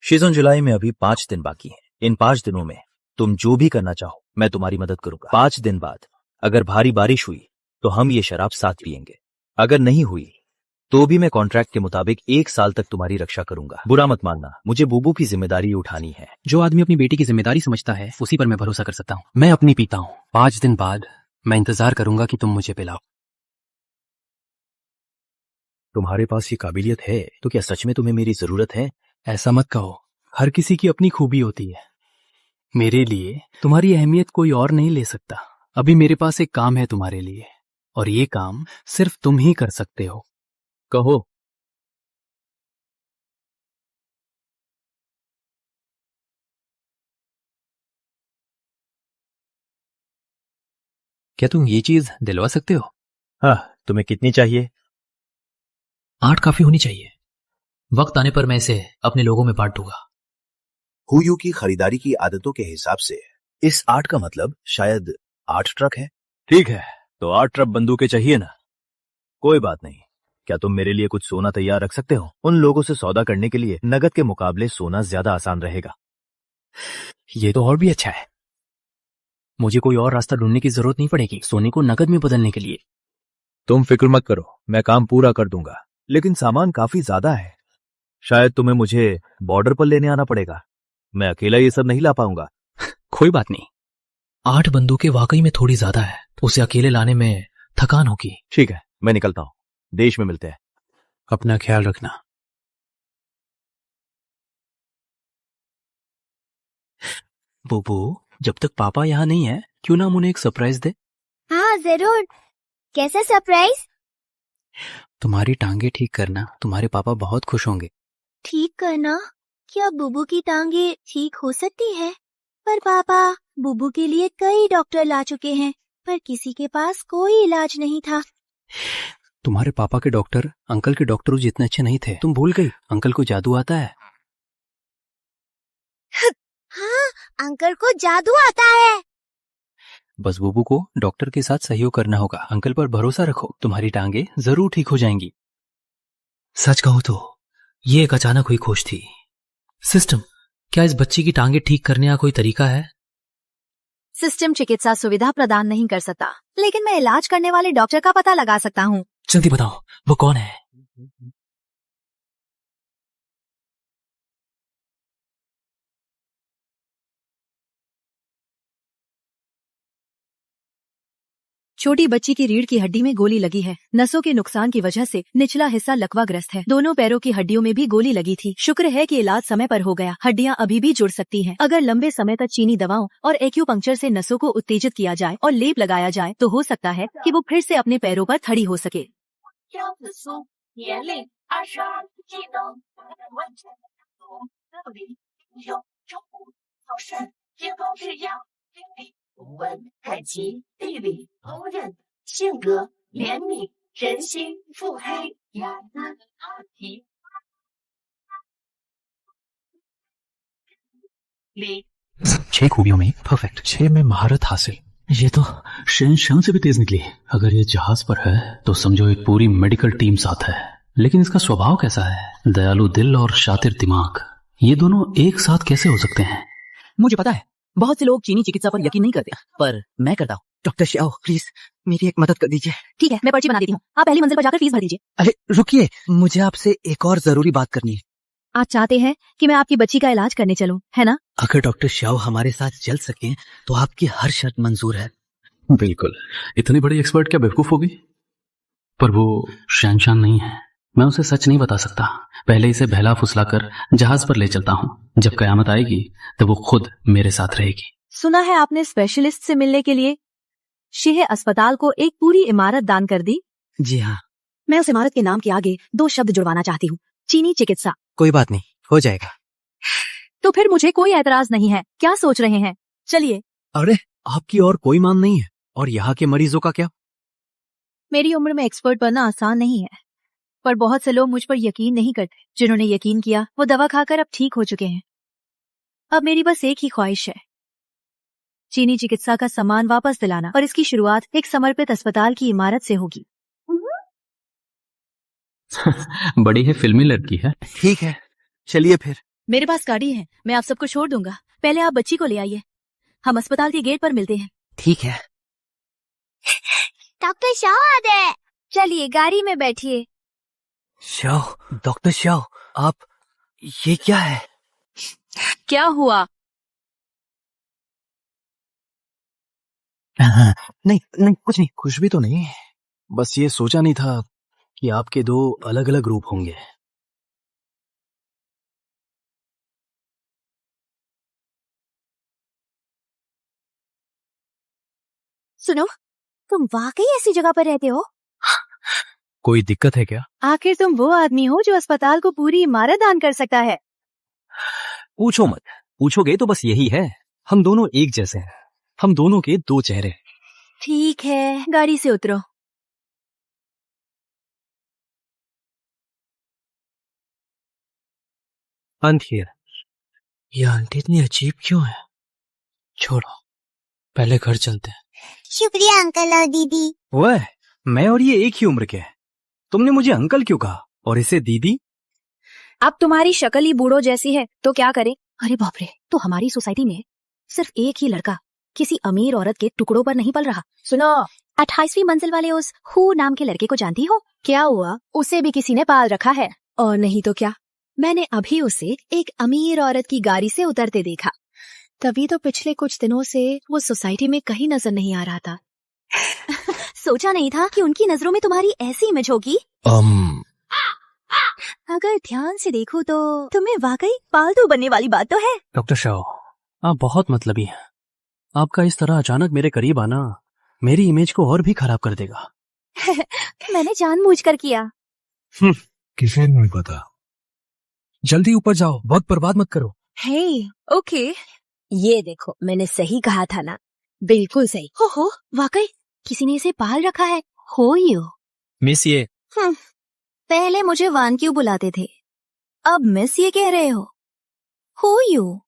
शीजन जुलाई में अभी 5 दिन बाकी हैं। इन 5 दिनों में तुम जो भी करना चाहो मैं तुम्हारी मदद करूंगा। 5 दिन बाद अगर भारी बारिश हुई तो हम ये शराब साथ पिएंगे। अगर नहीं हुई तो भी मैं कॉन्ट्रैक्ट के मुताबिक 1 साल तक तुम्हारी रक्षा करूंगा। बुरा मत मानना, मुझे बुबू की जिम्मेदारी उठानी है। जो आदमी अपनी बेटी की जिम्मेदारी समझता है उसी पर मैं भरोसा कर सकता हूँ। मैं अपनी पीता हूँ। 5 दिन बाद मैं इंतजार करूंगा कि तुम मुझे पिलाओ। तुम्हारे पास ये काबिलियत है तो क्या सच में तुम्हें मेरी जरूरत है? ऐसा मत कहो, हर किसी की अपनी खूबी होती है। मेरे लिए तुम्हारी अहमियत कोई और नहीं ले सकता। अभी मेरे पास एक काम है तुम्हारे लिए, और ये काम सिर्फ तुम ही कर सकते हो। कहो। क्या तुम ये चीज दिलवा सकते हो? हाँ, तुम्हें कितनी चाहिए? 8 काफी होनी चाहिए। वक्त आने पर मैं इसे अपने लोगों में बांट दूंगा। हुयू की खरीदारी की आदतों के हिसाब से इस 8 का मतलब शायद 8 ट्रक है। ठीक है, तो 8 ट्रक बंदूकें चाहिए ना? कोई बात नहीं। क्या तुम मेरे लिए कुछ सोना तैयार रख सकते हो? उन लोगों से सौदा करने के लिए नगद के मुकाबले सोना ज्यादा आसान रहेगा। ये तो और भी अच्छा है। मुझे कोई और रास्ता ढूंढने की जरूरत नहीं पड़ेगी सोने को नगद में बदलने के लिए। तुम फिक्र मत करो, मैं काम पूरा कर दूंगा। लेकिन सामान काफी ज्यादा है। शायद तुम्हें मुझे बॉर्डर पर लेने आना पड़ेगा। मैं अकेला ये सब नहीं ला पाऊंगा। कोई बात नहीं, 8 बंदूकें वाकई में थोड़ी ज्यादा है। उसे अकेले लाने में थकान होगी। ठीक है, मैं निकलता हूँ। देश में मिलते हैं। अपना ख्याल रखना। बुबू, जब तक पापा यहाँ नहीं है क्यों ना हम उन्हें एक सरप्राइज दे? हाँ जरूर। कैसा सरप्राइज? तुम्हारी टांगे ठीक करना, तुम्हारे पापा बहुत खुश होंगे। ठीक करना? क्या बुबू की टांगे ठीक हो सकती है? पर पापा, बुबू के लिए कई डॉक्टर ला चुके हैं, पर किसी के पास कोई इलाज नहीं था। तुम्हारे पापा के डॉक्टर अंकल के डॉक्टर जितने अच्छे नहीं थे। तुम भूल गई, अंकल को जादू आता है। हाँ, अंकल को जादू आता है। बस बुबू को डॉक्टर के साथ सहयोग करना होगा। अंकल पर भरोसा रखो, तुम्हारी टांगे जरूर ठीक हो जाएंगी। सच कहूं तो ये एक अचानक हुई खोज थी। सिस्टम, क्या इस बच्ची की टांगे ठीक करने का कोई तरीका है? सिस्टम चिकित्सा सुविधा प्रदान नहीं कर सकता, लेकिन मैं इलाज करने वाले डॉक्टर का पता लगा सकता हूँ। जल्दी बताओ, वो कौन है? छोटी बच्ची की रीढ़ की हड्डी में गोली लगी है। नसों के नुकसान की वजह से निचला हिस्सा लकवाग्रस्त है। दोनों पैरों की हड्डियों में भी गोली लगी थी। शुक्र है कि इलाज समय पर हो गया। हड्डियां अभी भी जुड़ सकती हैं। अगर लंबे समय तक चीनी दवाओं और एक्यूपंक्चर से नसों को उत्तेजित किया जाए और लेप लगाया जाए तो हो सकता है कि वो फिर से अपने पैरों पर खड़ी हो सके। छह खूबियों में परफेक्ट, 6 में महारत हासिल। ये तो शहंशाह से भी तेज निकली। अगर ये जहाज पर है तो समझो एक पूरी मेडिकल टीम साथ है। लेकिन इसका स्वभाव कैसा है? दयालु दिल और शातिर दिमाग, ये दोनों एक साथ कैसे हो सकते हैं? मुझे पता है, बहुत से लोग चीनी चिकित्सा पर यकीन नहीं करते, पर मैं करता हूँ। डॉक्टर श्याओ, प्लीज मेरी एक मदद कर दीजिए। ठीक है, मैं पर्ची बना देती हूँ। आप पहली मंजिल पर जाकर फीस भर दीजिए। अरे रुकिए, मुझे आपसे एक और जरूरी बात करनी है। आप चाहते हैं कि मैं आपकी बच्ची का इलाज करने चलूं, है ना? अगर डॉक्टर श्याओ हमारे साथ चल सके तो आपकी हर शर्त मंजूर है। बिल्कुल। इतनी बड़ी एक्सपर्ट क्या बेवकूफ होगी? पर वो शहंशाह नहीं है। मैं उसे सच नहीं बता सकता। पहले इसे बहला फुसलाकर जहाज पर ले चलता हूँ। जब कयामत आएगी तो वो खुद मेरे साथ रहेगी। सुना है आपने स्पेशलिस्ट से मिलने के लिए शीह अस्पताल को एक पूरी इमारत दान कर दी। जी हाँ। मैं उस इमारत के नाम के आगे 2 शब्द जुड़वाना चाहती हूँ, चीनी चिकित्सा। कोई बात नहीं, हो जाएगा। तो फिर मुझे कोई ऐतराज नहीं है। क्या सोच रहे हैं? चलिए। अरे आपकी और कोई मांग नहीं है? और यहाँ के मरीजों का क्या? मेरी उम्र में एक्सपर्ट बनना आसान नहीं है, पर बहुत से लोग मुझ पर यकीन नहीं करते। जिन्होंने यकीन किया वो दवा खाकर अब ठीक हो चुके हैं। अब मेरी बस एक ही ख्वाहिश है, चीनी चिकित्सा का सम्मान वापस दिलाना, और इसकी शुरुआत एक समर्पित अस्पताल की इमारत से होगी। बड़ी है फिल्मी लड़की है। ठीक है, चलिए फिर। मेरे पास गाड़ी है, मैं आप सबको छोड़ दूंगा। पहले आप बच्ची को ले आइए, हम अस्पताल के गेट पर मिलते हैं। ठीक है। डॉक्टर शाह आ गए। चलिए गाड़ी में बैठिए। श्याओ, डॉक्टर श्याओ, आप, ये क्या है? क्या हुआ? नहीं नहीं, कुछ नहीं। कुछ भी तो नहीं, बस ये सोचा नहीं था कि आपके 2 अलग अलग रूप होंगे। सुनो, तुम वाकई ऐसी जगह पर रहते हो? कोई दिक्कत है क्या? आखिर तुम वो आदमी हो जो अस्पताल को पूरी इमारत दान कर सकता है। पूछो मत, पूछोगे तो बस यही है, हम दोनों एक जैसे हैं, हम दोनों के 2 चेहरे। ठीक है, गाड़ी से उतरो। अंधियर, ये आंटी इतनी अजीब क्यों है? छोड़ो, पहले घर चलते हैं। शुक्रिया अंकल और दीदी। वह, मैं और ये एक ही उम्र के हैं। तुमने मुझे अंकल क्यों कहा और इसे दीदी? अब तुम्हारी शक्ल ही बूढ़ों जैसी है तो क्या करे? अरे बाप रे, तो हमारी सोसाइटी में सिर्फ एक ही लड़का किसी अमीर औरत के टुकड़ों पर नहीं पल रहा। सुनो, 28वीं मंजिल वाले उस हु नाम के लड़के को जानती हो? क्या हुआ? उसे भी किसी ने पाल रखा है। और नहीं तो क्या, मैंने अभी उसे एक अमीर औरत की गाड़ी से उतरते देखा। तभी तो पिछले कुछ दिनों से वो सोसाइटी में कहीं नजर नहीं आ रहा था। सोचा नहीं था कि उनकी नजरों में तुम्हारी ऐसी इमेज होगी। अगर ध्यान से देखो तो तुम्हें वाकई पालतू बनने वाली बात तो है। डॉक्टर शाह, आप बहुत मतलबी हैं। आपका इस तरह अचानक मेरे करीब आना मेरी इमेज को और भी खराब कर देगा। मैंने जानबूझकर किया। किसे नहीं पता। जल्दी ऊपर जाओ, वक्त बर्बाद मत करो। हे, ओके। ये देखो, मैंने सही कहा था ना? बिल्कुल सही। हो, वाकई किसी ने इसे पाल रखा है। हो यू मिस ये। पहले मुझे वान क्यों बुलाते थे, अब मिस ये कह रहे हो यू?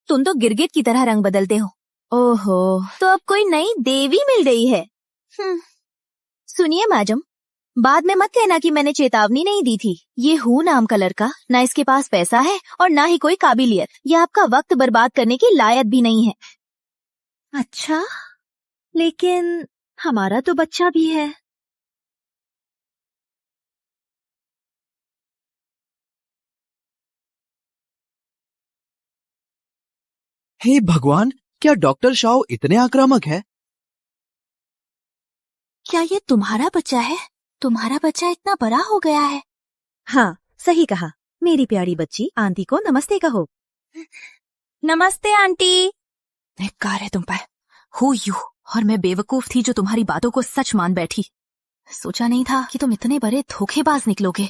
तुम तो गिरगिट की तरह रंग बदलते हो। ओहो, तो अब कोई नई देवी मिल गई है। सुनिए मैडम, बाद में मत कहना कि मैंने चेतावनी नहीं दी थी। ये हु नाम का लड़का, ना इसके पास पैसा है और ना ही कोई काबिलियत। ये आपका वक्त बर्बाद करने की लायक भी नहीं है। अच्छा, लेकिन हमारा तो बच्चा भी है। हे भगवान, क्या डॉक्टर शाह इतने आक्रामक है? क्या ये तुम्हारा बच्चा है? तुम्हारा बच्चा इतना बड़ा हो गया है। हाँ, सही कहा। मेरी प्यारी बच्ची, आंटी को नमस्ते कहो। नमस्ते आंटी। धिक्कार है तुम पर। हु यू, और मैं बेवकूफ थी जो तुम्हारी बातों को सच मान बैठी। सोचा नहीं था कि तुम इतने बड़े धोखेबाज निकलोगे।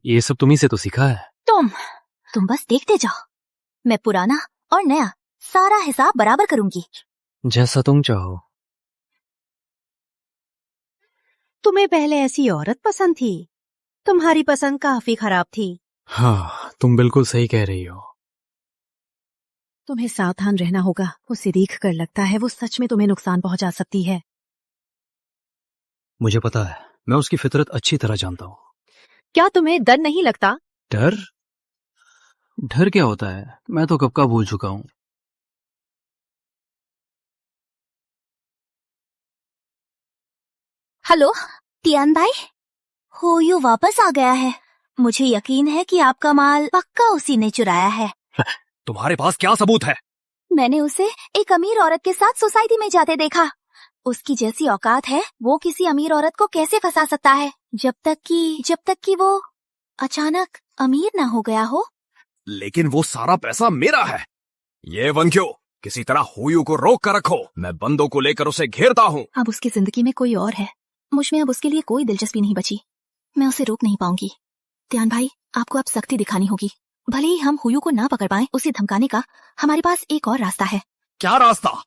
ये सब तुम्ही से तो सीखा है। तुम बस देखते जाओ। मैं पुराना और नया सारा हिसाब बराबर करूंगी। जैसा तुम चाहो। तुम्हें पहले ऐसी औरत पसंद थी? तुम्हारी पसंद काफी खराब थी। हाँ, तुम बिल्कुल सही कह रही हो। तुम्हें सावधान रहना होगा। उसे देख कर लगता है वो सच में तुम्हें नुकसान पहुंचा सकती है। मुझे पता है, मैं उसकी फितरत अच्छी तरह जानता हूँ। क्या तुम्हें डर नहीं लगता? डर? डर क्या होता है? मैं तो कब का भूल चुका हूँ। हेलो टियान भाई, होयू वापस आ गया है। मुझे यकीन है कि आपका माल पक्का उसी ने चुराया है। तुम्हारे पास क्या सबूत है? मैंने उसे एक अमीर औरत के साथ सोसाइटी में जाते देखा। उसकी जैसी औकात है, वो किसी अमीर औरत को कैसे फंसा सकता है, जब तक कि वो अचानक अमीर ना हो गया हो। लेकिन वो सारा पैसा मेरा है। ये वंक्यो, किसी तरह हुयू को रोक कर रखो। मैं बंदों को लेकर उसे घेरता हूँ। अब उसकी जिंदगी में कोई और है। मुझमें अब उसके लिए कोई दिलचस्पी नहीं बची। मैं उसे रोक नहीं पाऊंगी। ध्यान भाई, आपको अब सख्ती दिखानी होगी। भले ही हम हुयू को ना पकड़ पाए, उसे धमकाने का हमारे पास एक और रास्ता है। क्या रास्ता?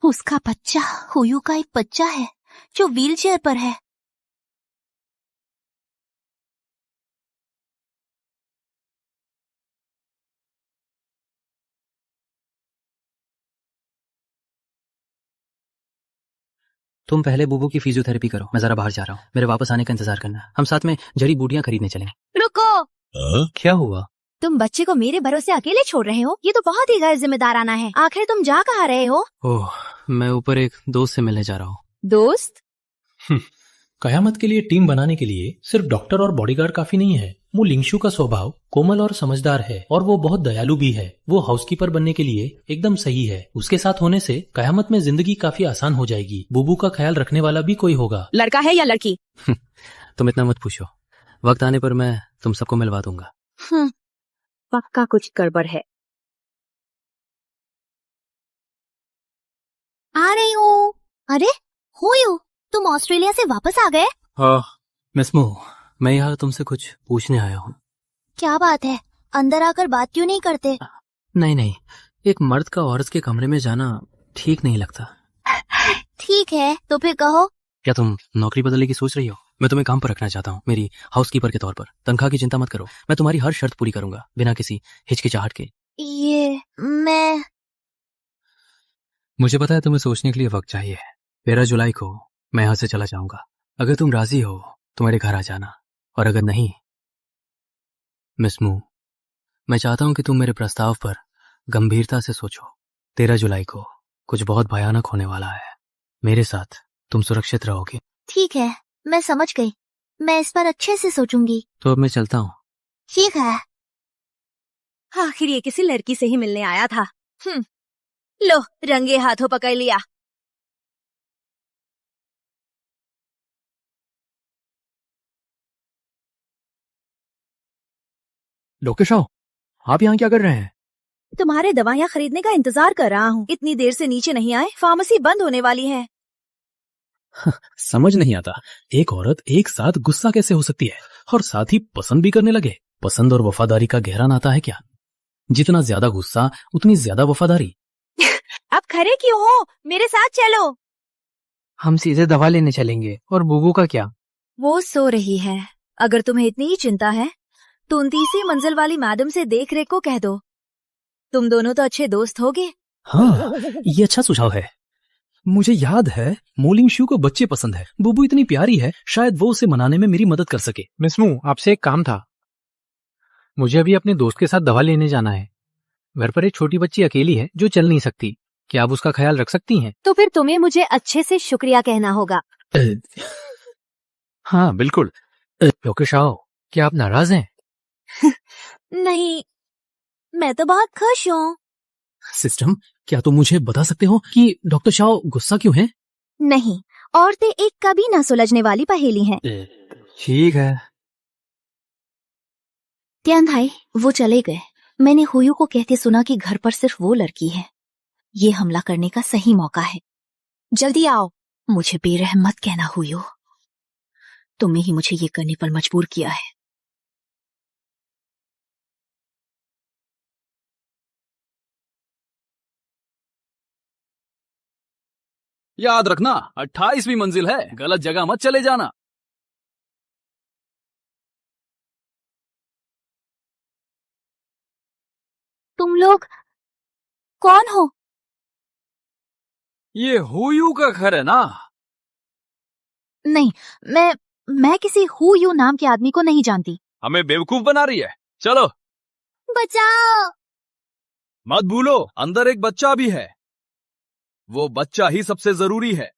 उसका बच्चा, हुयू का एक बच्चा है जो व्हीलचेयर पर है। तुम पहले बुबू की फिजियोथेरेपी करो, मैं जरा बाहर जा रहा हूँ। मेरे वापस आने का इंतजार करना। हम साथ में जड़ी बूटियां खरीदने चलें। रुको, क्या हुआ? तुम बच्चे को मेरे भरोसे अकेले छोड़ रहे हो? ये तो बहुत ही गैर जिम्मेदाराना है। आखिर तुम जा कहाँ रहे हो? ओह, मैं ऊपर एक दोस्त से मिलने जा रहा हूँ। दोस्त? कयामत के लिए टीम बनाने के लिए सिर्फ डॉक्टर और बॉडीगार्ड काफी नहीं है। मु लिंगशु का स्वभाव कोमल और समझदार है और वो बहुत दयालु भी है। वो हाउसकीपर बनने के लिए एकदम सही है। उसके साथ होने से कयामत में जिंदगी काफी आसान हो जाएगी। बुबू का ख्याल रखने वाला भी कोई होगा। लड़का है या लड़की? तुम इतना मत पूछो, वक्त आने पर मैं तुम सबको मिलवा दूंगा। पक्का कुछ गड़बड़ है। आ रही हूँ। अरे हुयू, तुम ऑस्ट्रेलिया से वापस आ गए? हाँ मिस मो, मैं यहाँ तुमसे कुछ पूछने आया हूँ। क्या बात है? अंदर आकर बात क्यों नहीं करते? नहीं, एक मर्द का औरत के कमरे में जाना ठीक नहीं लगता। ठीक है, तो फिर कहो। क्या तुम नौकरी बदलने की सोच रही हो? मैं तुम्हें काम पर रखना चाहता हूँ, मेरी हाउसकीपर के तौर पर। तनख्वाह की चिंता मत करो, मैं तुम्हारी हर शर्त पूरी करूंगा बिना किसी हिचकिचाहट के। ये मैं मुझे पता है तुम्हें सोचने के लिए वक्त चाहिए। 13 जुलाई को मैं यहाँ से चला जाऊंगा। अगर तुम राजी हो तो मेरे घर आ जाना, और अगर नहीं, मिस मू, मैं चाहता हूं कि तुम मेरे प्रस्ताव पर गंभीरता से सोचो। 13 जुलाई को कुछ बहुत भयानक होने वाला है। मेरे साथ तुम सुरक्षित रहोगी। ठीक है, मैं समझ गई। मैं इस पर अच्छे से सोचूंगी। तो अब मैं चलता हूँ। ठीक है। आखिर ये किसी लड़की से ही मिलने आया था। लो, रंगे हाथों पकड़ लिया। लोकेशाओ, आप यहाँ क्या कर रहे हैं? तुम्हारे दवाइयाँ खरीदने का इंतजार कर रहा हूँ। इतनी देर से नीचे नहीं आए, फार्मेसी बंद होने वाली है। समझ नहीं आता, एक औरत एक साथ गुस्सा कैसे हो सकती है और साथ ही पसंद भी करने लगे। पसंद और वफादारी का गहरा नाता है क्या? जितना ज्यादा गुस्सा उतनी ज्यादा वफादारी। अब खड़े क्यों हो? मेरे साथ चलो। हम सीधे दवा लेने चलेंगे। और बुबू का क्या? वो सो रही है। अगर तुम्हें इतनी ही चिंता है तो 29वीं मंजिल वाली मैडम से देख रेख को कह दो। तुम दोनों तो अच्छे दोस्त होगे। हाँ, ये अच्छा सुझाव है। मुझे याद है मोलिंग शू को बच्चे पसंद है। बुबू इतनी प्यारी है, शायद वो उसे मनाने में मेरी मदद कर सके। मिस मू, आपसे एक काम था। मुझे अभी अपने दोस्त के साथ दवा लेने जाना है। घर पर एक छोटी बच्ची अकेली है जो चल नहीं सकती। क्या आप उसका ख्याल रख सकती हैं? तो फिर तुम्हें मुझे अच्छे से शुक्रिया कहना होगा। हाँ बिल्कुल। लोकेश आओ, क्या आप नाराज हैं? नहीं, मैं तो बहुत खुश हूँ। सिस्टम, क्या तुम मुझे बता सकते हो कि डॉक्टर शाह गुस्सा क्यों है? नहीं, औरतें एक कभी ना सुलझने वाली पहेली हैं। ठीक है। त्यान भाई, वो चले गए। मैंने हुयू को कहते सुना कि घर पर सिर्फ वो लड़की है। ये हमला करने का सही मौका है। जल्दी आओ। मुझे बेरहम मत कहना हुयू। तुमने ही मुझे ये करने पर मजबूर किया है। याद रखना 28वीं मंजिल है, गलत जगह मत चले जाना। तुम लोग कौन हो? ये हुयू का घर है ना? नहीं, मैं किसी हुयू नाम के आदमी को नहीं जानती। हमें बेवकूफ बना रही है। चलो। बचाओ! मत भूलो, अंदर एक बच्चा भी है। वो बच्चा ही सबसे जरूरी है।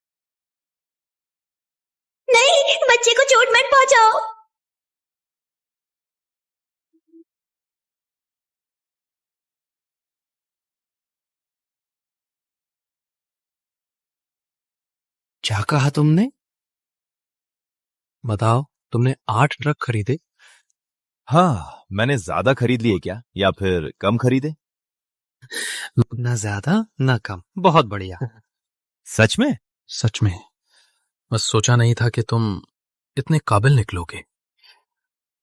नहीं, बच्चे को चोट मत पहुंचाओ। क्या कहा तुमने? बताओ, तुमने 8 ट्रक खरीदे? हाँ, मैंने ज्यादा खरीद लिए क्या, या फिर कम खरीदे? ना ज्यादा ना कम, बहुत बढ़िया। सच में? सच में। बस सोचा नहीं था कि तुम इतने काबिल निकलोगे।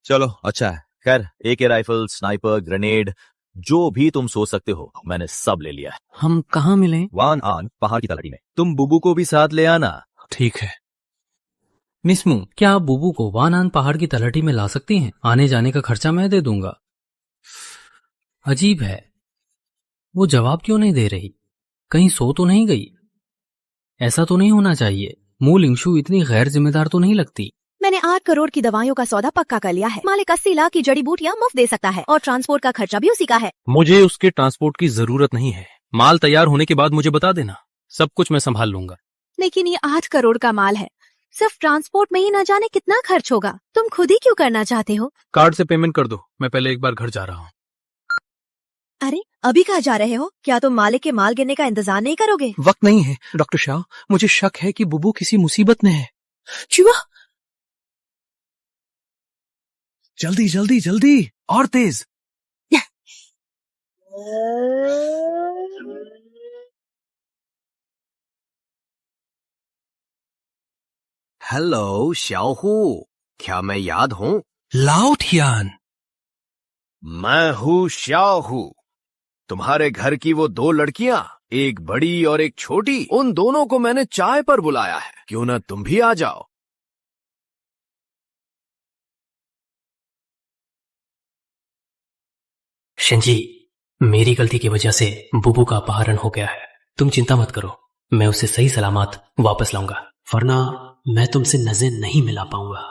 चलो अच्छा है। खैर, AK राइफल, स्नाइपर, ग्रेनेड, जो भी तुम सोच सकते हो मैंने सब ले लिया है। हम कहाँ मिले? वान आन पहाड़ की तलहटी में। तुम बुबू को भी साथ ले आना। ठीक है। मिस मू, क्या आप बुबू को वानान पहाड़ की तलहटी में ला सकती हैं? आने जाने का खर्चा मैं दे दूंगा। अजीब है, वो जवाब क्यों नहीं दे रही? कहीं सो तो नहीं गई? ऐसा तो नहीं होना चाहिए। मू लिंगशु इतनी गैर जिम्मेदार तो नहीं लगती। मैंने 8 करोड़ की दवाइयों का सौदा पक्का कर लिया है। मालिक 80 लाख की जड़ी बूटियां मुफ्त दे सकता है और ट्रांसपोर्ट का खर्चा भी उसी का है। मुझे उसके ट्रांसपोर्ट की जरूरत नहीं है। माल तैयार होने के बाद मुझे बता देना, सब कुछ मैं संभाल लूंगा। लेकिन ये 8 करोड़ का माल है, सिर्फ ट्रांसपोर्ट में ही न जाने कितना खर्च होगा। तुम खुद ही क्यों करना चाहते हो? कार्ड से पेमेंट कर दो, मैं पहले एक बार घर जा रहा हूँ। अरे, अभी कहाँ जा रहे हो? क्या तुम मालिक के माल गिरने का इंतजार नहीं करोगे? वक्त नहीं है डॉक्टर शाह, मुझे शक है कि बुबू किसी मुसीबत में है। चूहा! जल्दी जल्दी जल्दी, और तेज। हेलो शाओहू, क्या मैं याद हूँ? लाओ थियान। मैं हूँ शाओहू। तुम्हारे घर की वो 2 लड़कियां, एक बड़ी और एक छोटी, उन दोनों को मैंने चाय पर बुलाया है। क्यों ना तुम भी आ जाओ? शिंजी, मेरी गलती की वजह से बुबू का अपहरण हो गया है। तुम चिंता मत करो, मैं उसे सही सलामत वापस लाऊंगा, वरना मैं तुमसे नजर नहीं मिला पाऊंगा।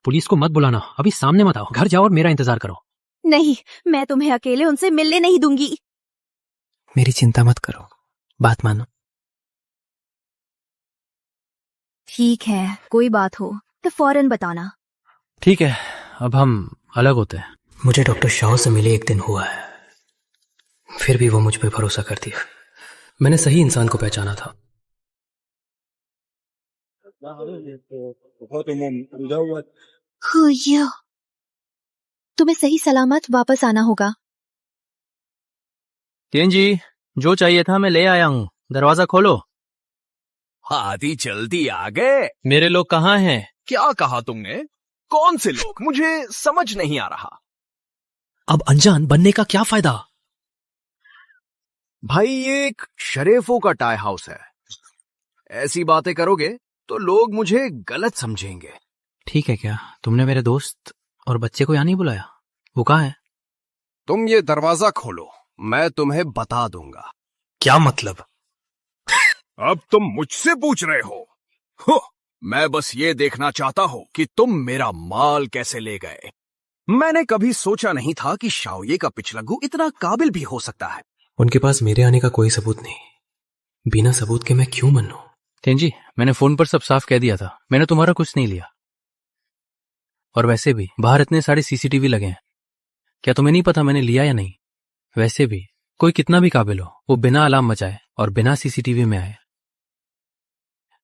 पुलिस को मत बुलाना, अभी सामने मत आओ। घर जाओ और मेरा इंतजार करो। नहीं, मैं तुम्हें अकेले उनसे मिलने नहीं दूंगी। मेरी चिंता मत करो, बात मानो। ठीक है, कोई बात हो तो फौरन बताना। ठीक है, अब हम अलग होते हैं। मुझे डॉक्टर शाह से मिले 1 दिन हुआ है, फिर भी वो मुझ पर भरोसा करती है। मैंने सही इंसान को पहचाना था। हुयू, तुम्हें सही सलामत वापस आना होगा। जी, जो चाहिए था मैं ले आया हूँ, दरवाजा खोलो। हाथी चलती आ गए। मेरे लोग कहाँ हैं? क्या कहा तुमने? कौन से लोग? मुझे समझ नहीं आ रहा। अब अनजान बनने का क्या फायदा? भाई, ये एक शरीफों का टाई हाउस है। ऐसी बातें करोगे तो लोग मुझे गलत समझेंगे। ठीक है, क्या तुमने मेरे दोस्त और बच्चे को यहाँ नहीं बुलाया? वो कहाँ है? तुम ये दरवाजा खोलो, मैं तुम्हें बता दूंगा। क्या मतलब? अब तुम मुझसे पूछ रहे हो? मैं बस ये देखना चाहता हूँ कि तुम मेरा माल कैसे ले गए। मैंने कभी सोचा नहीं था कि शाओये का पिछलग्गू इतना काबिल भी हो सकता है। उनके पास मेरे आने का कोई सबूत नहीं, बिना सबूत के मैं क्यों मनूं? तेंजी, मैंने फोन पर सब साफ कह दिया था, मैंने तुम्हारा कुछ नहीं लिया। और वैसे भी बाहर इतने सारे CCTV लगे हैं, क्या तुम्हें नहीं पता मैंने लिया या नहीं? वैसे भी कोई कितना भी काबिल हो, वो बिना अलार्म बजाए और बिना सीसीटीवी में आए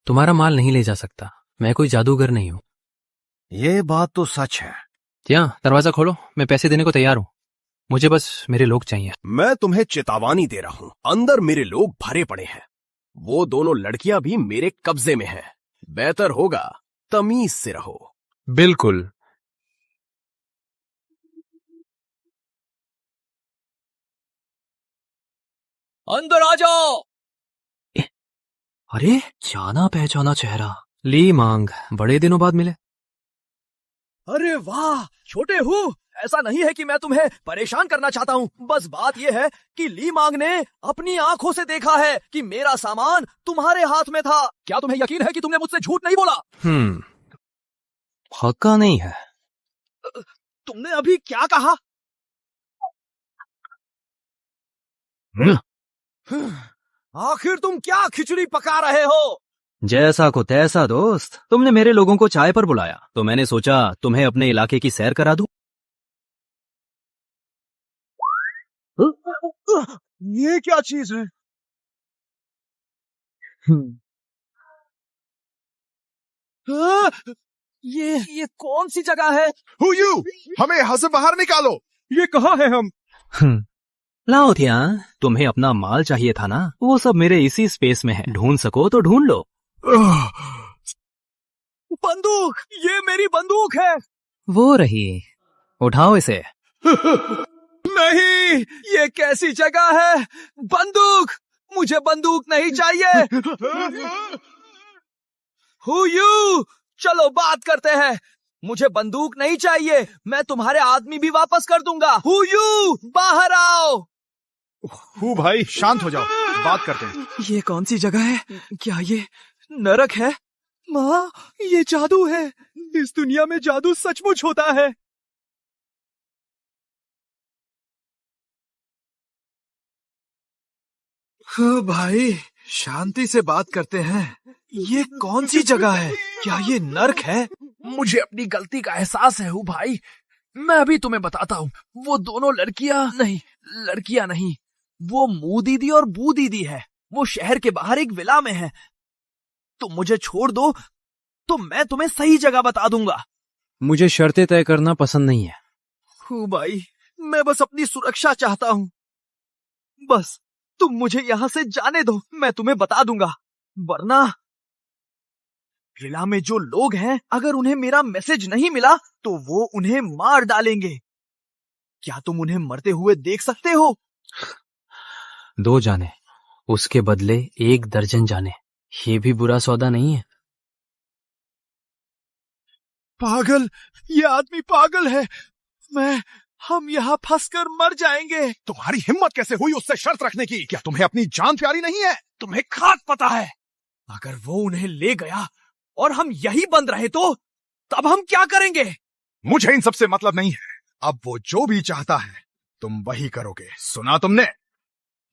तुम्हारा माल नहीं ले जा सकता। मैं कोई जादूगर नहीं हूं। ये बात तो सच है। क्या? दरवाजा खोलो, मैं पैसे देने को तैयार हूं। मुझे बस मेरे लोग चाहिए। मैं तुम्हें चेतावनी दे रहा हूं, अंदर मेरे लोग भरे पड़े हैं। वो दोनों लड़कियां भी मेरे कब्जे में हैं। बेहतर होगा तमीज से रहो। बिल्कुल। अंदर आ जाओ। अरे जाना पहचाना चेहरा। ली मांग, बड़े दिनों बाद मिले। अरे वाह छोटे हूँ, ऐसा नहीं है कि मैं तुम्हें परेशान करना चाहता हूँ। बस बात यह है कि ली मांग ने अपनी आंखों से देखा है कि मेरा सामान तुम्हारे हाथ में था। क्या तुम्हें यकीन है कि तुमने मुझसे झूठ नहीं बोला? पक्का नहीं है। तुमने अभी क्या कहा? आखिर तुम क्या खिचड़ी पका रहे हो? जैसा को तैसा दोस्त, तुमने मेरे लोगों को चाय पर बुलाया तो मैंने सोचा तुम्हें अपने इलाके की सैर करा दूं। ये क्या चीज है? ये कौन सी जगह है? Who you? हमें यहाँ से बाहर निकालो। ये कहाँ है हम? लाओ थिया, तुम्हें अपना माल चाहिए था ना, वो सब मेरे इसी स्पेस में है। ढूंढ सको तो ढूंढ लो। बंदूक, ये मेरी बंदूक है। वो रही, उठाओ इसे। नहीं, ये कैसी जगह है? बंदूक, मुझे बंदूक नहीं चाहिए। Who you? चलो बात करते हैं। मुझे बंदूक नहीं चाहिए, मैं तुम्हारे आदमी भी वापस कर दूंगा। Who you? बाहर आओ। हु भाई शांत हो जाओ, बात करते हैं। ये कौन सी जगह है? क्या ये नरक है? माँ, ये जादू है। इस दुनिया में जादू सचमुच होता है। भाई शांति से बात करते हैं। ये कौन सी जगह है? क्या ये नर्क है? मुझे अपनी गलती का एहसास है हूँ भाई। मैं अभी तुम्हें बताता हूँ। वो दोनों लड़कियां नहीं, वो मू दीदी और बू दीदी है। वो शहर के बाहर एक विला में है। तुम मुझे छोड़ दो तो मैं तुम्हें सही जगह बता दूंगा। मुझे शर्तें तय करना पसंद नहीं है। भाई, मैं बस अपनी सुरक्षा चाहता हूँ। बस तुम मुझे यहाँ से जाने दो, मैं तुम्हें बता दूंगा। वरना विला में जो लोग हैं, अगर उन्हें मेरा मैसेज नहीं मिला तो वो उन्हें मार डालेंगे। क्या तुम उन्हें मरते हुए देख सकते हो? 2 जाने, उसके बदले 1 दर्जन जाने। ये भी बुरा सौदा नहीं है। पागल, ये आदमी पागल है। हम यहाँ फंसकर मर जाएंगे। तुम्हारी हिम्मत कैसे हुई उससे शर्त रखने की? क्या तुम्हें अपनी जान प्यारी नहीं है? तुम्हें खाक पता है। अगर वो उन्हें ले गया और हम यही बंद रहे तो तब हम क्या करेंगे? मुझे इन सब से मतलब नहीं है। अब वो जो भी चाहता है तुम वही करोगे। सुना तुमने?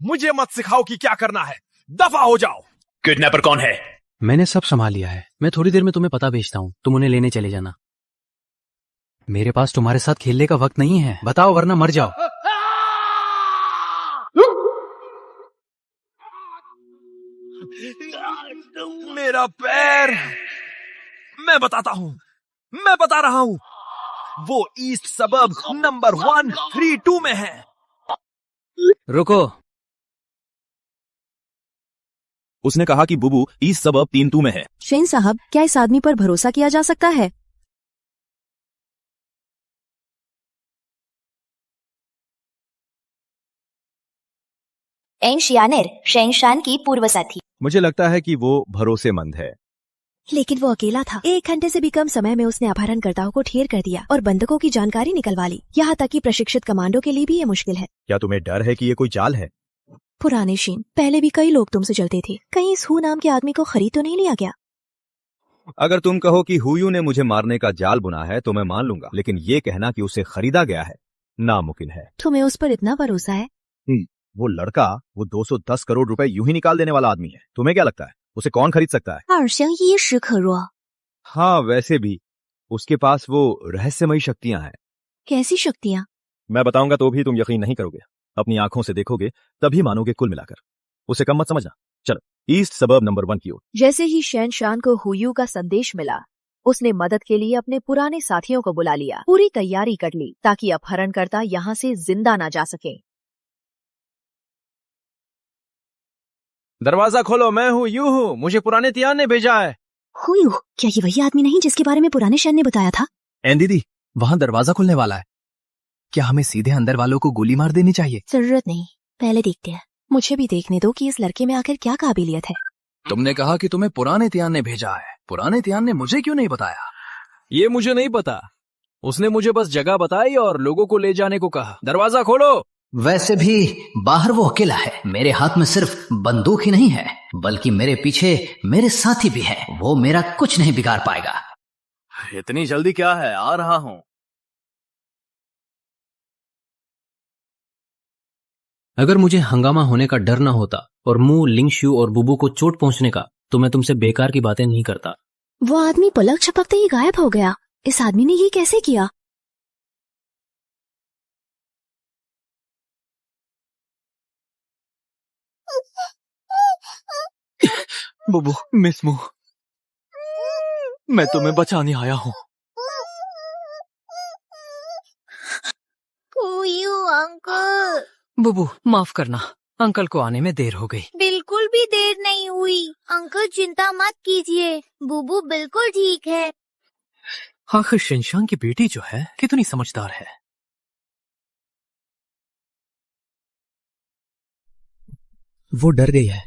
मुझे मत सिखाओ कि क्या करना है। दफा हो जाओ। किडनैपर कौन है? मैंने सब संभाल लिया है। मैं थोड़ी देर में तुम्हें पता भेजता हूँ, तुम उन्हें लेने चले जाना। मेरे पास तुम्हारे साथ खेलने का वक्त नहीं है। बताओ वरना मर जाओ। मेरा पैर। मैं बताता हूँ, मैं बता रहा हूँ। वो ईस्ट सबर्ब नंबर 132 में है। रुको। उसने कहा कि बुबू ईस्ट सबर्ब 32 में है। शेन साहब, क्या इस आदमी पर भरोसा किया जा सकता है? एंग शियानेर शेंगशान की पूर्व साथी। मुझे लगता है कि वो भरोसेमंद है। लेकिन वो अकेला था। 1 घंटे से भी कम समय में उसने अपहरणकर्ताओं को ढेर कर दिया और बंधकों की जानकारी निकलवा ली। यहाँ तक कि प्रशिक्षित कमांडो के लिए भी ये मुश्किल है। क्या तुम्हें डर है कि ये कोई चाल है? पुराने शीन, पहले भी कई लोग तुमसे जलते थे। कहीं इस हु नाम के आदमी को खरीद तो नहीं लिया गया? अगर तुम कहो कि हुयू ने मुझे मारने का जाल बुना है तो मैं मान लूंगा, लेकिन ये कहना कि उसे खरीदा गया है नामुमकिन है। तुम्हें उस पर इतना भरोसा है? वो लड़का वो 210 करोड़ रुपए यूं ही निकाल देने वाला आदमी है। तुम्हें क्या लगता है उसे कौन खरीद सकता है? 2胜1时可弱。 हाँ, वैसे भी उसके पास वो रहस्यमयी शक्तियां हैं। कैसी शक्तियाँ? मैं बताऊंगा तो भी तुम यकीन नहीं करोगे। अपनी आंखों से देखोगे तभी मानोगे कुल मिलाकर। उसे कम मत समझना। चलो ईस्ट सबर्ब नंबर 1 की ओर। जैसे ही शैनशान को हुयू का संदेश मिला, उसने मदद के लिए अपने पुराने साथियों को बुला लिया। पूरी तैयारी कर ली ताकि अपहरणकर्ता यहाँ से जिंदा ना जा सके। दरवाजा खोलो, मैं हूँ, यू हूँ, मुझे पुराने तियान ने भेजा है। हुयू, क्या ये वही आदमी नहीं जिसके बारे में पुराने शैन ने बताया था? एन दीदी, वहाँ दरवाजा खुलने वाला है। क्या हमें सीधे अंदर वालों को गोली मार देनी चाहिए? जरूरत नहीं, पहले देखते हैं। मुझे भी देखने दो कि इस लड़के में आखिर क्या काबिलियत है। तुमने कहा कि तुम्हें पुराने तियान ने भेजा है। पुराने तियान ने मुझे क्यों नहीं बताया? ये मुझे नहीं पता, उसने मुझे बस जगह बताई और लोगों को ले जाने को कहा। दरवाजा खोलो। वैसे भी बाहर वो अकेला है। मेरे हाथ में सिर्फ बंदूक ही नहीं है, बल्कि मेरे पीछे मेरे साथी भी हैं। वो मेरा कुछ नहीं बिगाड़ पाएगा। इतनी जल्दी क्या है, आ रहा हूं। अगर मुझे हंगामा होने का डर ना होता और मू, लिंगशु और बुबू को चोट पहुंचने का, तो मैं तुमसे बेकार की बातें नहीं करता। वो आदमी पलक झपकते ही गायब हो गया। इस आदमी ने ये कैसे किया? बुबू, मिस मू, मैं तुम्हें बचाने आया हूँ। अंकल। बुबू माफ करना, अंकल को आने में देर हो गई। बिल्कुल भी देर नहीं हुई। अंकल चिंता मत कीजिए, बुबू बिल्कुल ठीक है। आखिर शैनशान की बेटी जो है कितनी समझदार है। वो डर गई है,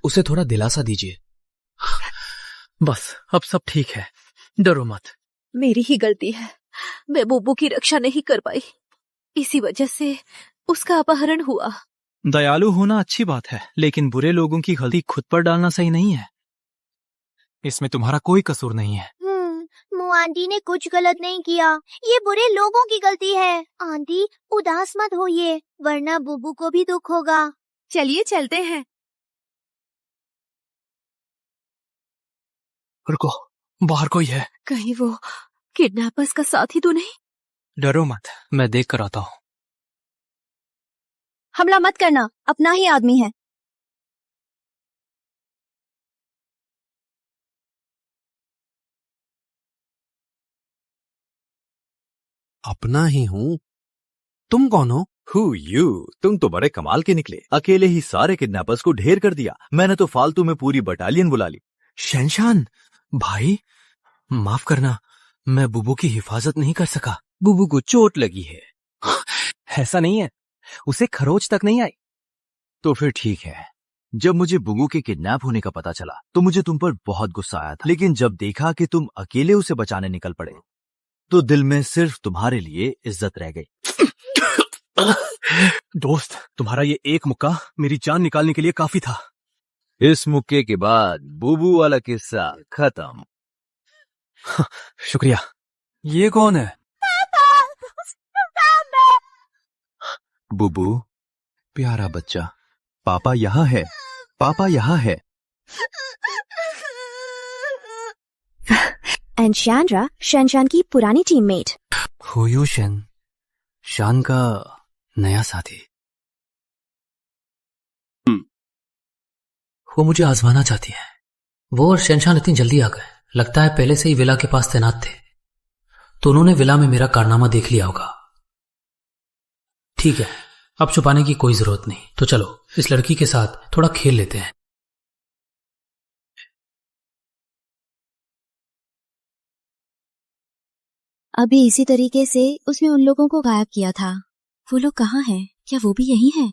उसे थोड़ा दिलासा दीजिए। बस अब सब ठीक है, डरो मत। मेरी ही गलती है, मैं बुबू की रक्षा नहीं कर पाई, इसी वजह से उसका अपहरण हुआ। दयालु होना अच्छी बात है, लेकिन बुरे लोगों की गलती खुद पर डालना सही नहीं है। इसमें तुम्हारा कोई कसूर नहीं है। मू आंटी ने कुछ गलत नहीं किया, ये बुरे लोगों की गलती है। आंटी उदास मत होइए, वरना बुबू को भी दुख होगा। चलिए चलते हैं। रुको, बाहर कोई है। कहीं वो किडनैपर्स का साथी तो नहीं? डरो मत, मैं देख कर आता हूँ। हमला मत करना, अपना ही आदमी है। अपना ही हूँ। तुम कौन हो? Who you? तुम तो बड़े कमाल के निकले, अकेले ही सारे किडनैपर्स को ढेर कर दिया। मैंने तो फालतू में पूरी बटालियन बुला ली। शैनशान भाई, माफ करना, मैं बुबू की हिफाजत नहीं कर सका। बुबू को चोट लगी है। ऐसा नहीं है, उसे खरोच तक नहीं आई। तो फिर ठीक है। जब मुझे बुबू के किडनैप होने का पता चला तो मुझे तुम पर बहुत गुस्सा आया था, लेकिन जब देखा कि तुम अकेले उसे बचाने निकल पड़े तो दिल में सिर्फ तुम्हारे लिए इज्जत रह गई। दोस्त, तुम्हारा ये एक मुक्का मेरी जान निकालने के लिए काफी था। इस मुक्के के बाद बुबू वाला किस्सा खत्म। शुक्रिया। ये कौन है? बुबू, प्यारा बच्चा, पापा यहाँ है, पापा यहाँ है। एंड शैनरा, शैनशान की पुरानी टीममेट। हुयू शेन, शान का नया साथी। वो मुझे आजमाना चाहती है। वो और शैनशान इतनी जल्दी आ गए, लगता है पहले से ही विला के पास तैनात थे, तो उन्होंने विला में मेरा कारनामा देख लिया होगा। ठीक है, अब छुपाने की कोई जरूरत नहीं, तो चलो इस लड़की के साथ थोड़ा खेल लेते हैं। अभी इसी तरीके से उसने उन लोगों को गायब किया था। वो लोग कहाँ हैं? क्या वो भी यही हैं?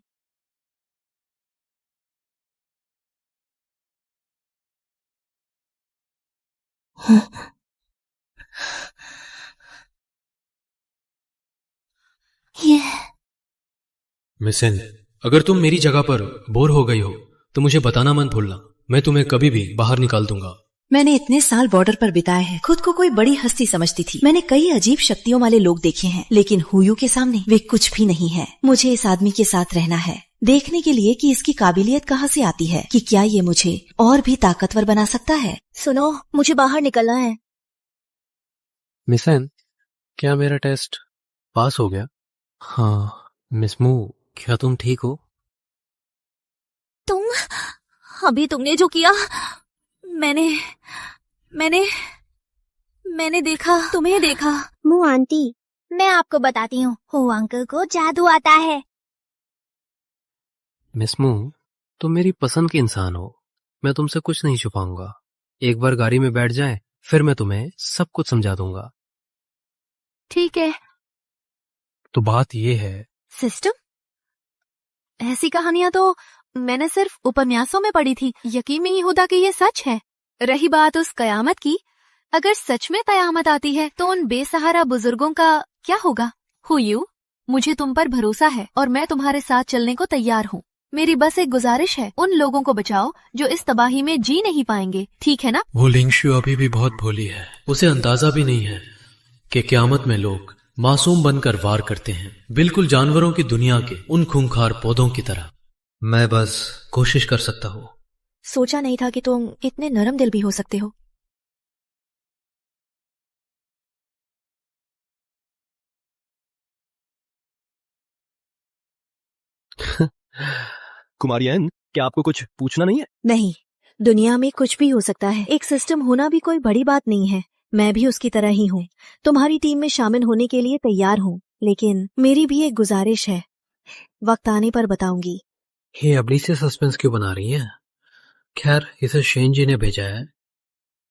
मिसेन, अगर तुम मेरी जगह पर बोर हो गई हो तो मुझे बताना मत भूलना, मैं तुम्हें कभी भी बाहर निकाल दूंगा। मैंने इतने साल बॉर्डर पर बिताए हैं, खुद को कोई बड़ी हस्ती समझती थी। मैंने कई अजीब शक्तियों वाले लोग देखे हैं, लेकिन हुयू के सामने वे कुछ भी नहीं है। मुझे इस आदमी के साथ रहना है, देखने के लिए कि इसकी काबिलियत कहाँ से आती है, कि क्या ये मुझे और भी ताकतवर बना सकता है। सुनो, मुझे बाहर निकलना है। मिसेन, क्या मेरा टेस्ट पास हो गया? हाँ मिस मू, क्या तुम ठीक हो? तुम अभी तुमने जो किया, मैंने मैंने मैंने देखा, तुम्हें देखा। मु आंटी, मैं आपको बताती हूँ, हो अंकल को जादू आता है। मिस मू, तुम मेरी पसंद की इंसान हो। मैं तुमसे कुछ नहीं छुपाऊंगा। एक बार गाड़ी में बैठ जाए, फिर मैं तुम्हें सब कुछ समझा दूंगा। ठीक है। तो बात ये है, सिस्टम? ऐसी कहानियां तो मैंने सिर्फ उपन्यासों में पढ़ी थी। यकीन नहीं होता कि ये सच है। रही बात उस कयामत की, अगर सच में कयामत आती है तो उन बेसहारा बुजुर्गों का क्या होगा? हुयू, मुझे तुम पर भरोसा है और मैं तुम्हारे साथ चलने को तैयार हूँ। मेरी बस एक गुजारिश है, उन लोगों को बचाओ जो इस तबाही में जी नहीं पाएंगे, ठीक है ना? वो लिंगशु अभी भी बहुत भोली है। उसे अंदाजा भी नहीं है कि क़यामत में लोग मासूम बनकर वार करते हैं, बिल्कुल जानवरों की दुनिया के उन खूंखार पौधों की तरह। मैं बस कोशिश कर सकता हूँ। सोचा नहीं था कि तुम इतने नरम दिल भी हो सकते हो। कुमारी एन, क्या आपको कुछ पूछना नहीं है? नहीं, दुनिया में कुछ भी हो सकता है। एक सिस्टम होना भी कोई बड़ी बात नहीं है। मैं भी उसकी तरह ही हूँ। तुम्हारी टीम में शामिल होने के लिए तैयार हूँ, लेकिन मेरी भी एक गुजारिश है। वक्त आने पर बताऊंगी। ये अबली से सस्पेंस क्यों बना रही है? खैर, इसे शेन जी ने भेजा है,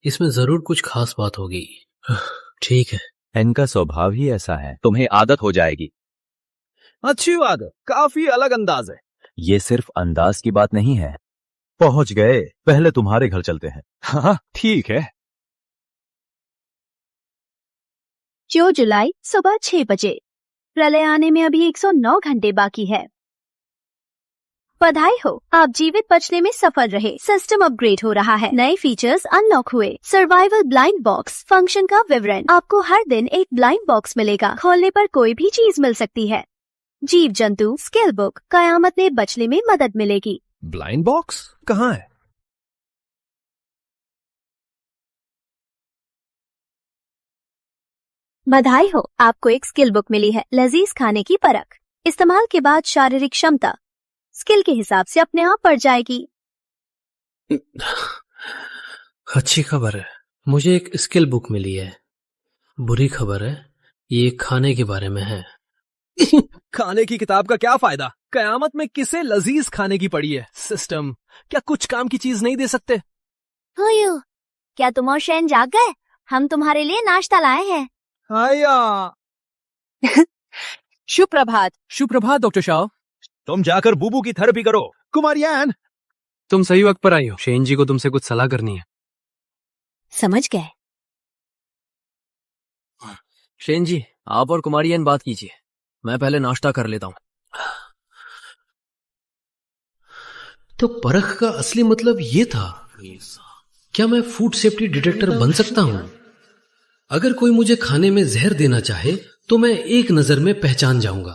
इसमें जरूर कुछ खास बात होगी। ठीक है। एन का स्वभाव ही ऐसा है, तुम्हें आदत हो जाएगी। अच्छी बात है, काफी अलग अंदाज है। ये सिर्फ अंदाज की बात नहीं है। पहुंच गए, पहले तुम्हारे घर चलते हैं। हाँ ठीक है। 4 जुलाई सुबह 6 बजे। प्रलय आने में अभी 109 घंटे बाकी है। बधाई हो, आप जीवित बचने में सफल रहे। सिस्टम अपग्रेड हो रहा है, नए फीचर्स अनलॉक हुए। सर्वाइवल ब्लाइंड बॉक्स फंक्शन का विवरण। आपको हर दिन एक ब्लाइंड बॉक्स मिलेगा, खोलने पर कोई भी चीज मिल सकती है। जीव जंतु स्किल बुक, कयामत में बचने में मदद मिलेगी। ब्लाइंड बॉक्स कहाँ है? बधाई हो, आपको एक स्किल बुक मिली है, लजीज खाने की परख। इस्तेमाल के बाद शारीरिक क्षमता स्किल के हिसाब से अपने आप बढ़ जाएगी। अच्छी खबर है, मुझे एक स्किल बुक मिली है। बुरी खबर है, ये खाने के बारे में है। खाने की किताब का क्या फायदा? कयामत में किसे लजीज खाने की पड़ी है? सिस्टम क्या कुछ काम की चीज नहीं दे सकते? हुयू, क्या तुम और शैन जाग गए? हम तुम्हारे लिए नाश्ता लाए हैं। शुभ प्रभात। शुभ प्रभात डॉक्टर शाह। तुम जाकर बूबू की थेरेपी करो। कुमारी एन, तुम सही वक्त पर आई हो। शेन जी को तुमसे कुछ सलाह करनी है। समझ गए? शेन जी, आप और कुमारी एन बात कीजिए, मैं पहले नाश्ता कर लेता हूँ। तो परख का असली मतलब ये था। क्या मैं फूड सेफ्टी डिटेक्टर बन सकता हूं? अगर कोई मुझे खाने में जहर देना चाहे तो मैं एक नजर में पहचान जाऊंगा।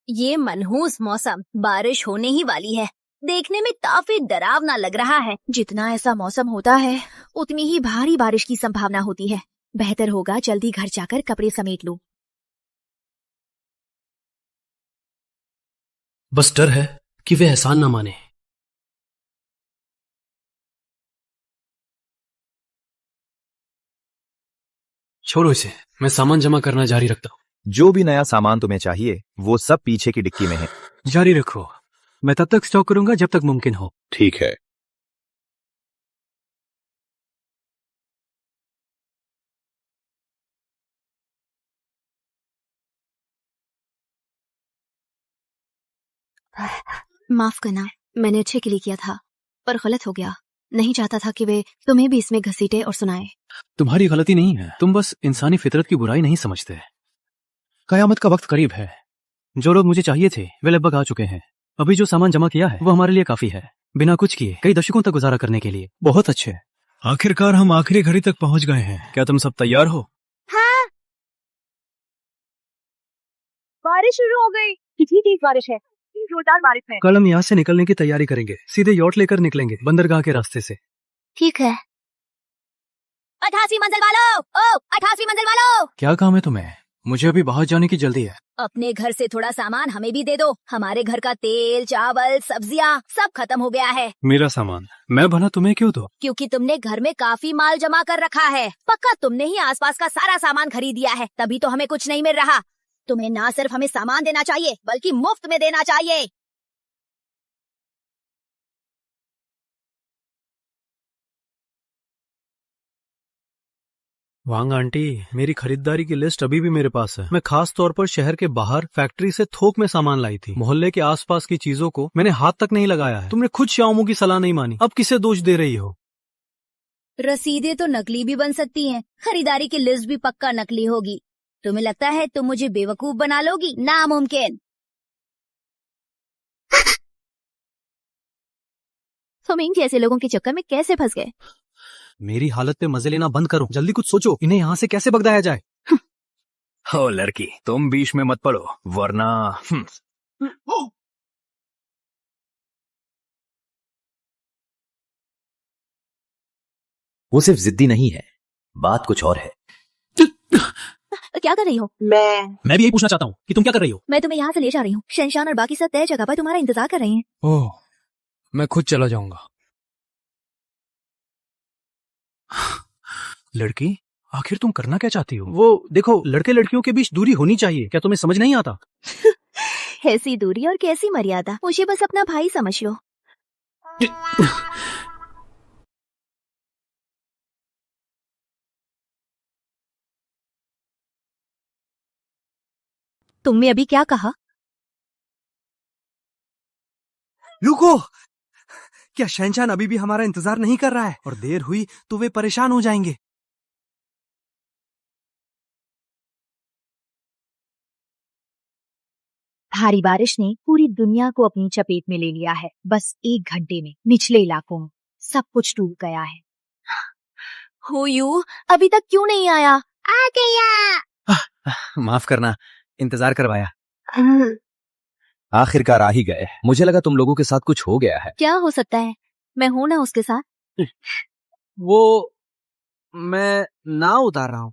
ये मनहूस मौसम, बारिश होने ही वाली है। देखने में काफी डरावना लग रहा है। जितना ऐसा मौसम होता है, उतनी ही भारी बारिश की संभावना होती है। बेहतर होगा जल्दी घर जाकर कपड़े समेट लूं। बस डर है कि वे एहसान ना माने। छोड़ो इसे, मैं सामान जमा करना जारी रखता हूँ। जो भी नया सामान तुम्हें चाहिए वो सब पीछे की डिक्की में है। जारी रखो, मैं तब तक स्टॉक करूंगा जब तक मुमकिन हो। ठीक है। माफ करना, मैंने अच्छे के लिए किया था, पर गलत हो गया। नहीं चाहता था कि वे तुम्हें भी इसमें घसीटे और सुनाए। तुम्हारी गलती नहीं है, तुम बस इंसानी फितरत की बुराई नहीं समझते। कयामत का वक्त करीब है। जो लोग मुझे चाहिए थे वे लगभग आ चुके हैं। अभी जो सामान जमा किया है वो हमारे लिए काफी है, बिना कुछ किए कई दशकों तक गुजारा करने के लिए। बहुत अच्छे। आखिरकार हम आखिरी घड़ी तक पहुंच गए हैं। क्या तुम सब तैयार हो? हाँ। बारिश शुरू हो गई। कितनी तेज बारिश है, जोरदार बारिश है। कल हम यहाँ से निकलने की तैयारी करेंगे, सीधे यॉट लेकर निकलेंगे बंदरगाह के रास्ते से। ठीक है। 88वीं मंजिल वालों, ओ 88वीं मंजिल वालों, क्या काम है तुम्हें? मुझे अभी बाहर जाने की जल्दी है। अपने घर से थोड़ा सामान हमें भी दे दो। हमारे घर का तेल, चावल, सब्जियाँ सब खत्म हो गया है। मेरा सामान मैं भला तुम्हें क्यों दूं? क्योंकि तुमने घर में काफी माल जमा कर रखा है। पक्का तुमने ही आसपास का सारा सामान खरीद लिया है, तभी तो हमें कुछ नहीं मिल रहा। तुम्हें ना सिर्फ हमें सामान देना चाहिए बल्कि मुफ्त में देना चाहिए। वांग आंटी, मेरी खरीदारी की लिस्ट अभी भी मेरे पास है। मैं खास तौर पर शहर के बाहर फैक्ट्री से थोक में सामान लाई थी। मोहल्ले के आसपास की चीजों को मैंने हाथ तक नहीं लगाया है। तुमने खुद श्यामू की सलाह नहीं मानी, अब किसे दोष दे रही हो? रसीदें तो नकली भी बन सकती हैं, खरीदारी की लिस्ट भी पक्का नकली होगी। तुम्हें लगता है तुम मुझे बेवकूफ बना लोगी? नामुमकिन। तुम इन जैसे लोगों के चक्कर में कैसे फंस गए? मेरी हालत पे मजे लेना बंद करो, जल्दी कुछ सोचो, इन्हें यहाँ से कैसे भगाया जाए। हो लड़की, तुम बीच में मत पड़ो वरना वो सिर्फ जिद्दी नहीं है, बात कुछ और है। क्या कर रही हो? मैं भी यही पूछना चाहता हूँ कि तुम क्या कर रही हो? मैं तुम्हें यहाँ से ले जा रही हूँ। शनशान और बाकी सब तय जगह पर तुम्हारा इंतजार कर रहे हैं। ओह, मैं खुद चला जाऊंगा। लड़की, आखिर तुम करना क्या चाहती हो? वो देखो, लड़के लड़कियों के बीच दूरी होनी चाहिए, क्या तुम्हें समझ नहीं आता? कैसी दूरी और कैसी मर्यादा, मुझे बस अपना भाई समझ लो। तुमने अभी क्या कहा? रुको, क्या शहनशाह अभी भी हमारा इंतजार नहीं कर रहा है? और देर हुई तो वे परेशान हो जाएंगे। भारी बारिश ने पूरी दुनिया को अपनी चपेट में ले लिया है। बस 1 घंटे में निचले इलाकों में सब कुछ डूब गया है। हो यू, अभी तक क्यों नहीं आया? आ गया। माफ करना, इंतजार करवाया। आखिरकार आ ही गए। मुझे लगा तुम लोगों के साथ कुछ हो गया है। क्या हो सकता है, मैं हूं ना उसके साथ। वो मैं नाव उतार रहा हूँ।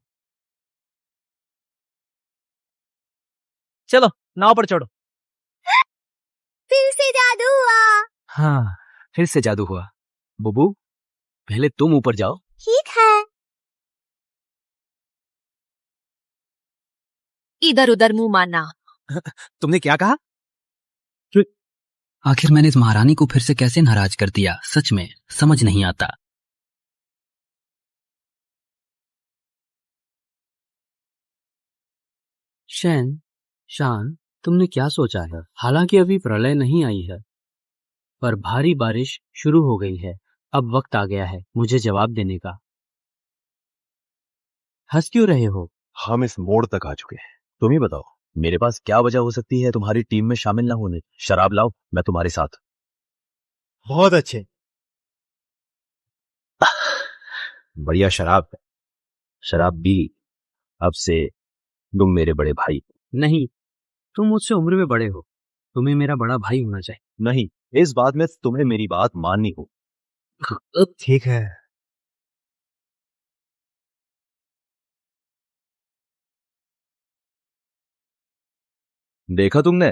चलो नाव पर चढ़ो। फिर से जादू हुआ। हाँ, फिर से जादू हुआ। बुबू, पहले तुम ऊपर जाओ। ठीक है। इधर उधर मुंह मारना। तुमने क्या कहा? आखिर मैंने इस महारानी को फिर से कैसे नाराज कर दिया, सच में समझ नहीं आता। शान, तुमने क्या सोचा है? हालांकि अभी प्रलय नहीं आई है, पर भारी बारिश शुरू हो गई है। अब वक्त आ गया है मुझे जवाब देने का। हंस क्यों रहे हो? हम इस मोड़ तक आ चुके हैं। तुम ही बताओ, मेरे पास क्या वजह हो सकती है तुम्हारी टीम में शामिल ना होने? शराब लाओ, मैं तुम्हारे साथ। बहुत अच्छे। बढ़िया शराब है। शराब भी। अब से तुम मेरे बड़े भाई। नहीं, तुम मुझसे उम्र में बड़े हो, तुम्हें मेरा बड़ा भाई होना चाहिए। नहीं, इस बात में तुम्हें मेरी बात माननी हो। ठीक है। देखा तुमने?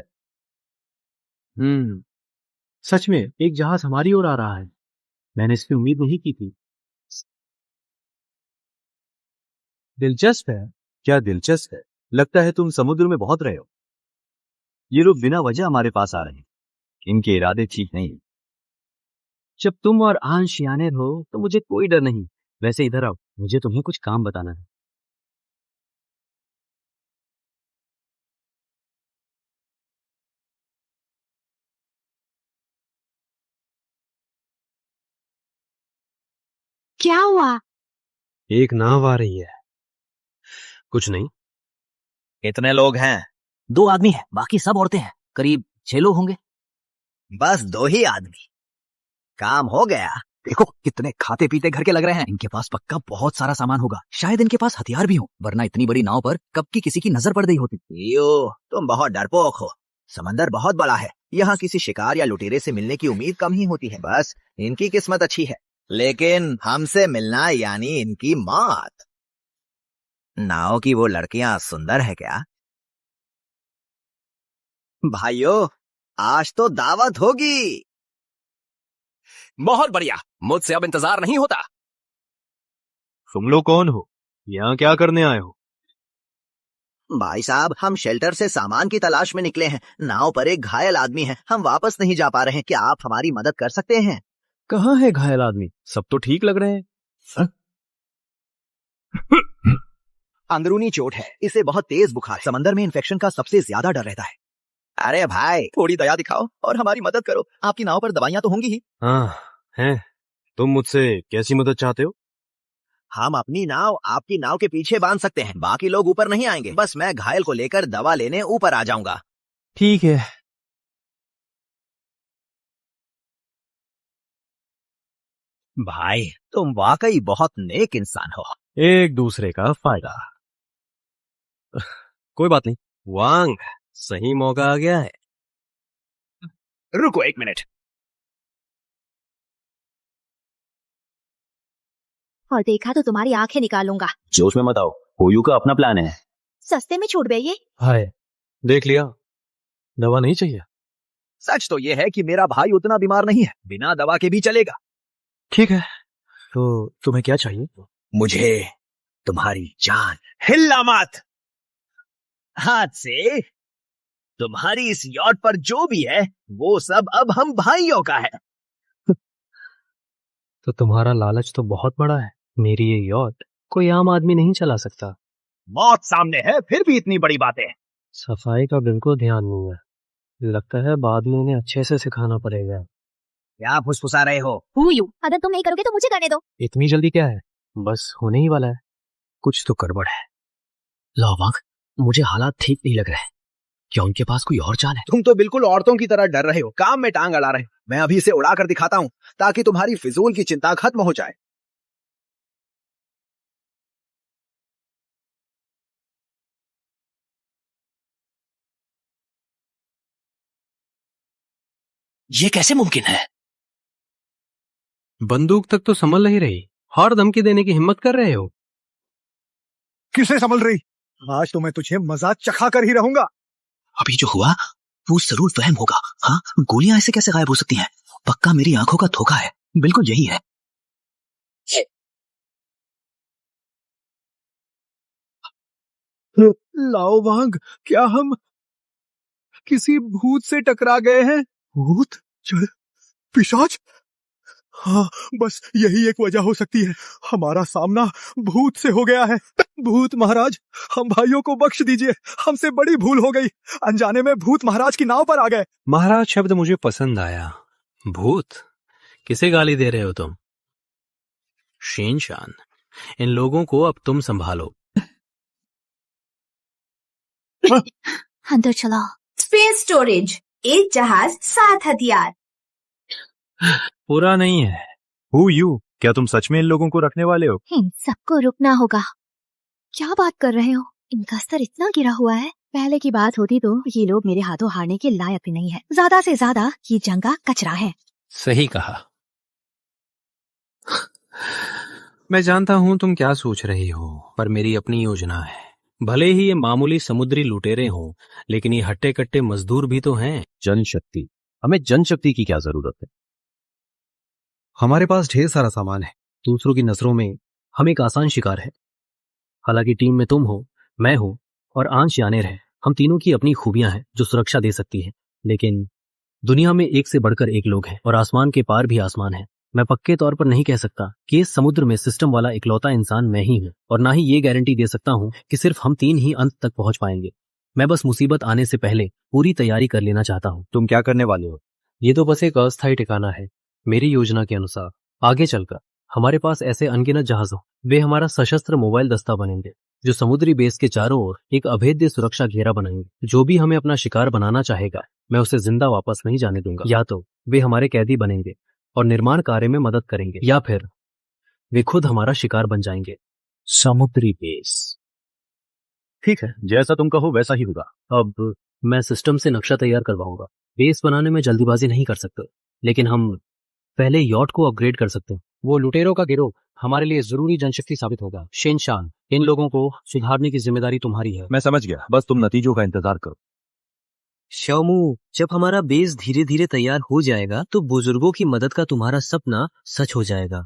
सच में एक जहाज हमारी ओर आ रहा है। मैंने इसकी उम्मीद नहीं की थी। दिलचस्प है। क्या दिलचस्प है? लगता है तुम समुद्र में बहुत रहे हो। ये लोग बिना वजह हमारे पास आ रहे हैं। इनके इरादे ठीक नहीं। जब तुम और आंश याने हो तो मुझे कोई डर नहीं। वैसे इधर आओ, मुझे तुम्हें कुछ काम बताना है। क्या हुआ? एक नाव आ रही है। कुछ नहीं। कितने लोग हैं? 2 आदमी हैं, बाकी सब औरतें हैं। करीब 6 लोग होंगे। बस 2 ही आदमी, काम हो गया। देखो कितने खाते पीते घर के लग रहे हैं। इनके पास पक्का बहुत सारा सामान होगा। शायद इनके पास हथियार भी हो, वरना इतनी बड़ी नाव पर कब की किसी की नजर पड़ गई होती। यो, तुम बहुत डरपोक हो। समंदर बहुत बड़ा है, यहाँ किसी शिकार या लुटेरे से मिलने की उम्मीद कम ही होती है। बस इनकी किस्मत अच्छी है, लेकिन हमसे मिलना यानी इनकी मौत। नाव की वो लड़कियां सुंदर है क्या? भाइयों, आज तो दावत होगी। बहुत बढ़िया, मुझसे अब इंतजार नहीं होता। तुम लोग कौन हो? यहाँ क्या करने आए हो? भाई साहब, हम शेल्टर से सामान की तलाश में निकले हैं। नाव पर एक घायल आदमी है, हम वापस नहीं जा पा रहे हैं। क्या आप हमारी मदद कर सकते हैं? कहाँ है घायल आदमी? सब तो ठीक लग रहे हैं। अंदरूनी चोट है, इसे बहुत तेज बुखार है। समंदर में इन्फेक्शन का सबसे ज्यादा डर रहता है। अरे भाई, थोड़ी दया दिखाओ और हमारी मदद करो। आपकी नाव पर दवाइयां तो होंगी ही। हाँ हैं। तुम मुझसे कैसी मदद चाहते हो? हम अपनी नाव आपकी नाव के पीछे बांध सकते हैं, बाकी लोग ऊपर नहीं आएंगे। बस मैं घायल को लेकर दवा लेने ऊपर आ जाऊंगा। ठीक है। भाई, तुम वाकई बहुत नेक इंसान हो। एक दूसरे का फायदा। कोई बात नहीं वांग, सही मौका आ गया है। रुको 1 मिनट। और देखा तो तुम्हारी आंखें निकालूंगा। जोश में मत आओ, होयू का अपना प्लान है। सस्ते में छूट गई ये। हाय, देख लिया, दवा नहीं चाहिए। सच तो ये है कि मेरा भाई उतना बीमार नहीं है, बिना दवा के भी चलेगा। ठीक है, तो तुम्हें क्या चाहिए? मुझे तुम्हारी जान। हिलना मत। हाथ से तुम्हारी इस यॉट पर जो भी है वो सब अब हम भाइयों का है। तो तुम्हारा लालच तो बहुत बड़ा है। मेरी ये यॉट कोई आम आदमी नहीं चला सकता। मौत सामने है, फिर भी इतनी बड़ी बातें। सफाई का बिल्कुल ध्यान नहीं है। लगता है बाद में इन्हें अच्छे से सिखाना पड़ेगा। क्या फुसफुसा रहे हो? अगर तुम नहीं करोगे तो मुझे करने दो। इतनी जल्दी क्या है, बस होने ही वाला है। कुछ तो गड़बड़ है। लावांग, मुझे हालात ठीक नहीं लग रहे हैं। क्या उनके पास कोई और चाल है? तुम तो बिल्कुल औरतों की तरह डर रहे हो, काम में टांग अड़ा रहे हो। मैं अभी इसे उड़ा कर दिखाता हूँ ताकि तुम्हारी फिजूल की चिंता खत्म हो जाए। ये कैसे मुमकिन है? बंदूक तक तो संभल नहीं रही, और धमकी देने की हिम्मत कर रहे हो? किसे संभल रही? आज तो मैं तुझे मजा चखा कर ही रहूंगा। अभी जो हुआ वो जरूर वहम होगा। हाँ, गोलियां ऐसे कैसे गायब हो सकती हैं? पक्का मेरी आंखों का धोखा है। बिल्कुल यही है। लाओवांग, क्या हम किसी भूत से टकरा गए हैं? भूत? पिशाच? हाँ, बस यही एक वजह हो सकती है। हमारा सामना भूत से हो गया है। भूत महाराज, हम भाइयों को बख्श दीजिए, हमसे बड़ी भूल हो गई। अनजाने में भूत महाराज की नाव पर आ गए। महाराज शब्द मुझे पसंद आया। भूत? किसे गाली दे रहे हो तुम? शेनशान, इन लोगों को अब तुम संभालो। अंदर चला। स्पेस स्टोरेज, एक जहाज 7 हथियार। पूरा नहीं है। Who you? क्या तुम सच में इन लोगों को रखने वाले हो? इन सबको रुकना होगा। क्या बात कर रहे हो? इनका स्तर इतना गिरा हुआ है। पहले की बात होती तो ये लोग मेरे हाथों हारने के लायक भी नहीं है। ज्यादा से ज्यादा ये जंग का कचरा है। सही कहा। मैं जानता हूं तुम क्या सोच रही हो, पर मेरी अपनी योजना है। भले ही ये मामूली समुद्री लुटेरे हों, लेकिन ये हट्टे कट्टे मजदूर भी तो हैं। जनशक्ति, हमें जनशक्ति की क्या जरूरत है? हमारे पास ढेर सारा सामान है। दूसरों की नजरों में हम एक आसान शिकार है। हालांकि टीम में तुम हो, मैं हूं और आंश यानेर है। हम तीनों की अपनी खूबियां हैं जो सुरक्षा दे सकती हैं। लेकिन दुनिया में एक से बढ़कर एक लोग हैं और आसमान के पार भी आसमान है। मैं पक्के तौर पर नहीं कह सकता कि इस समुद्र में सिस्टम वाला इकलौता इंसान मैं ही हूं, और ना ही ये गारंटी दे सकता हूं कि सिर्फ हम 3 ही अंत तक पहुंच पाएंगे। मैं बस मुसीबत आने से पहले पूरी तैयारी कर लेना चाहता हूं। तुम क्या करने वाले हो? ये तो बस एक अस्थायी ठिकाना है। मेरी योजना के अनुसार आगे चलकर हमारे पास ऐसे अनगिनत जहाज हो, वे हमारा सशस्त्र मोबाइल दस्ता बनेंगे जो समुद्री बेस के चारों ओर एक अभेद्य सुरक्षा घेरा बनाएंगे। जो भी हमें अपना शिकार बनाना चाहेगा, मैं उसे जिंदा वापस नहीं जाने दूंगा। या तो वे हमारे कैदी बनेंगे और निर्माण कार्य में मदद करेंगे, या फिर वे खुद हमारा शिकार बन जाएंगे। समुद्री बेस, ठीक है, जैसा तुम कहो वैसा ही होगा। अब मैं सिस्टम से नक्शा तैयार करवाऊंगा। बेस बनाने में जल्दीबाजी नहीं कर सकते, लेकिन हम पहले यॉट को अपग्रेड कर सकते हैं। वो लुटेरों का गिरोह हमारे लिए जरूरी जनशक्ति साबित होगा। शेनशान, इन लोगों को सुधारने की जिम्मेदारी तुम्हारी है। मैं समझ गया, बस तुम नतीजों का इंतजार करो। शाओमू, जब हमारा बेस धीरे धीरे तैयार हो जाएगा तो बुजुर्गों की मदद का तुम्हारा सपना सच हो जाएगा।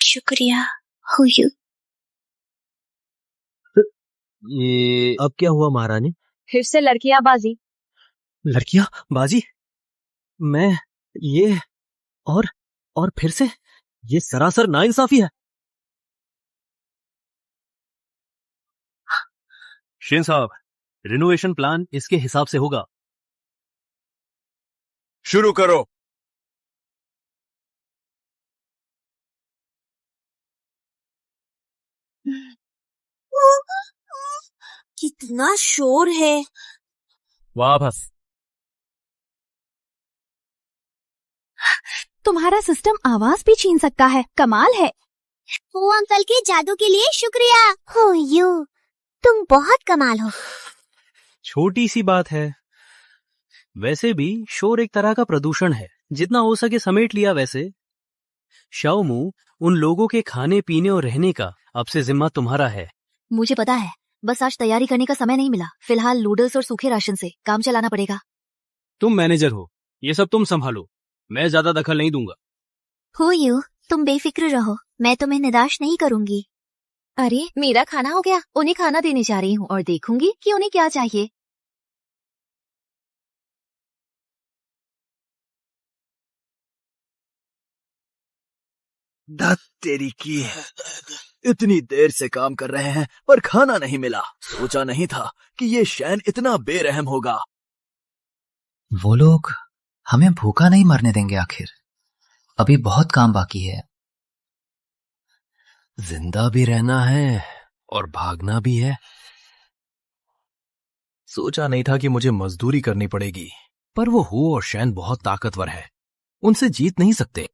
शुक्रिया हुयू। ये अब क्या हुआ महारानी? फिर से लड़कियां बाजी। लड़कियां बाजी? मैं ये और फिर से? ये सरासर नाइंसाफी है। शेन साहब, रिनोवेशन प्लान इसके हिसाब से होगा। शुरू करो। कितना शोर है। वापस। तुम्हारा सिस्टम आवाज भी छीन सकता है, कमाल है। वो अंकल के जादू के लिए शुक्रिया। हो यू, तुम बहुत कमाल हो। छोटी सी बात है। वैसे भी शोर एक तरह का प्रदूषण है, जितना हो सके समेट लिया। वैसे शाओमू, उन लोगों के खाने पीने और रहने का अब से जिम्मा तुम्हारा है। मुझे पता है, बस आज तैयारी करने का समय नहीं मिला। फिलहाल नूडल्स और सूखे राशन से काम चलाना पड़ेगा। तुम मैनेजर हो, ये सब तुम संभालो, मैं ज्यादा दखल नहीं दूंगा। हो यू, तुम बेफिक्र रहो, मैं तुम्हें निराश नहीं करूंगी। अरे मेरा खाना हो गया, उन्हें खाना देने जा रही हूँ और देखूंगी कि उन्हें क्या चाहिए। धत तेरी की, इतनी देर से काम कर रहे हैं पर खाना नहीं मिला। सोचा नहीं था कि ये शैन इतना बेरहम होगा। वो लोग हमें भूखा नहीं मरने देंगे आखिर। अभी बहुत काम बाकी है। जिंदा भी रहना है और भागना भी है। सोचा नहीं था कि मुझे मजदूरी करनी पड़ेगी, पर वो हु और शैन बहुत ताकतवर है, उनसे जीत नहीं सकते।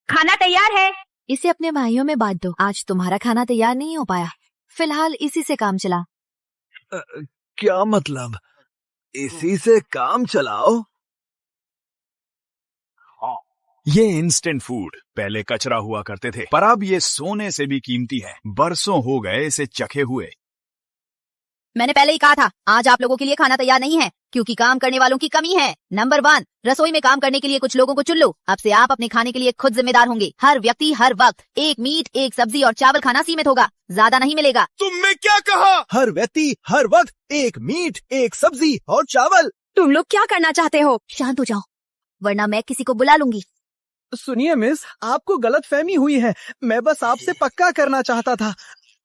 खाना तैयार है। इसे अपने भाइयों में बांट दो। आज तुम्हारा खाना तैयार नहीं हो पाया, फिलहाल इसी से काम चला। क्या मतलब? इसी से काम चलाओ? ये इंस्टेंट फूड पहले कचरा हुआ करते थे, पर अब ये सोने से भी कीमती है। बरसों हो गए इसे चखे हुए। मैंने पहले ही कहा था, आज आप लोगों के लिए खाना तैयार नहीं है, क्योंकि काम करने वालों की कमी है। नंबर 1, रसोई में काम करने के लिए कुछ लोगों को चुन लो। अब से आप अपने खाने के लिए खुद जिम्मेदार होंगे। हर व्यक्ति हर वक्त एक मीट, एक सब्जी और चावल खाना सीमित होगा, ज्यादा नहीं मिलेगा। तुमने क्या कहा? हर व्यक्ति हर वक्त एक मीट, एक सब्जी और चावल। तुम लोग क्या करना चाहते हो? शांत हो जाओ, वरना मैं किसी को बुला लूंगी। सुनिए मिस, आपको गलतफहमी हुई है। मैं बस आपसे पक्का करना चाहता था।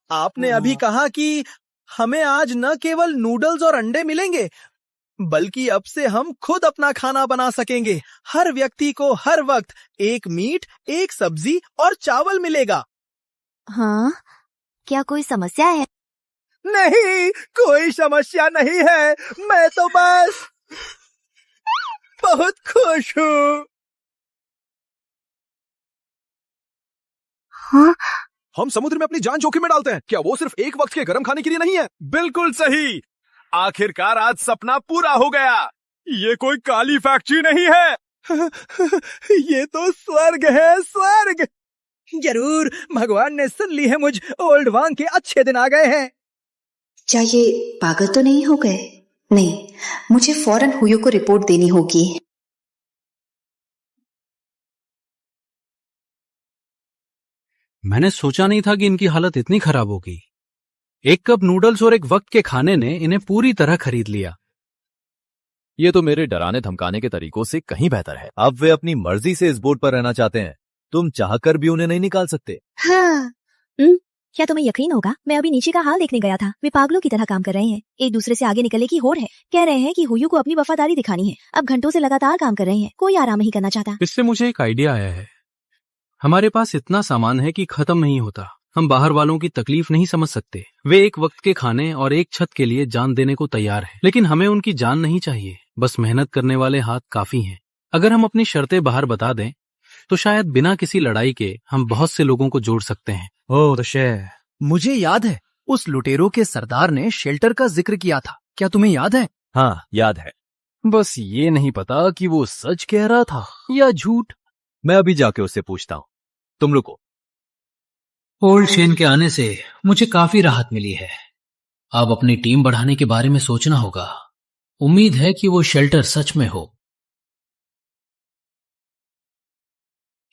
आपने अभी कहा कि हमें आज न केवल नूडल्स और अंडे मिलेंगे, बल्कि अब से हम खुद अपना खाना बना सकेंगे। हर व्यक्ति को हर वक्त एक मीट, एक सब्जी और चावल मिलेगा। हाँ, क्या कोई समस्या है? नहीं, कोई समस्या नहीं है। मैं तो बस बहुत खुश हूँ। हाँ? हम समुद्र में अपनी जान जोखिम में डालते हैं, क्या वो सिर्फ एक वक्त के गर्म खाने के लिए नहीं है? बिल्कुल सही। आखिरकार आज सपना पूरा हो गया। ये कोई काली फैक्ट्री नहीं है। ये तो स्वर्ग है, स्वर्ग। जरूर भगवान ने सुन ली है। मुझ ओल्ड वांग के अच्छे दिन आ गए हैं। क्या ये पागल तो नहीं हो गए? नहीं, मुझे फौरन हुयू को रिपोर्ट देनी होगी। मैंने सोचा नहीं था कि इनकी हालत इतनी खराब होगी। एक कप नूडल्स और एक वक्त के खाने ने इन्हें पूरी तरह खरीद लिया। ये तो मेरे डराने धमकाने के तरीकों से कहीं बेहतर है। अब वे अपनी मर्जी से इस बोर्ड पर रहना चाहते हैं, तुम चाहकर भी उन्हें नहीं निकाल सकते। हाँ। क्या तुम्हें यकीन होगा, मैं अभी नीचे का हाल देखने गया था। वे पागलों की तरह काम कर रहे हैं, एक दूसरे से आगे निकलने की होड़ है। कह रहे हैं कि हुयू को अपनी वफादारी दिखानी है। अब घंटों से लगातार काम कर रहे हैं, कोई आराम नहीं करना चाहता। इससे मुझे एक आइडिया आया है। हमारे पास इतना सामान है कि खत्म नहीं होता। हम बाहर वालों की तकलीफ नहीं समझ सकते। वे एक वक्त के खाने और एक छत के लिए जान देने को तैयार हैं, लेकिन हमें उनकी जान नहीं चाहिए। बस मेहनत करने वाले हाथ काफी हैं। अगर हम अपनी शर्तें बाहर बता दें तो शायद बिना किसी लड़ाई के हम बहुत से लोगों को जोड़ सकते हैं। ओह द शेर, मुझे याद है उस लुटेरों के सरदार ने शेल्टर का जिक्र किया था। क्या तुम्हें याद है? हाँ, याद है। बस ये नहीं पता कि वो सच कह रहा था या झूठ। मैं अभी जाके उससे पूछता हूँ, तुम रुको। ओल्ड शेन के आने से मुझे काफी राहत मिली है। अब अपनी टीम बढ़ाने के बारे में सोचना होगा। उम्मीद है कि वो शेल्टर सच में हो।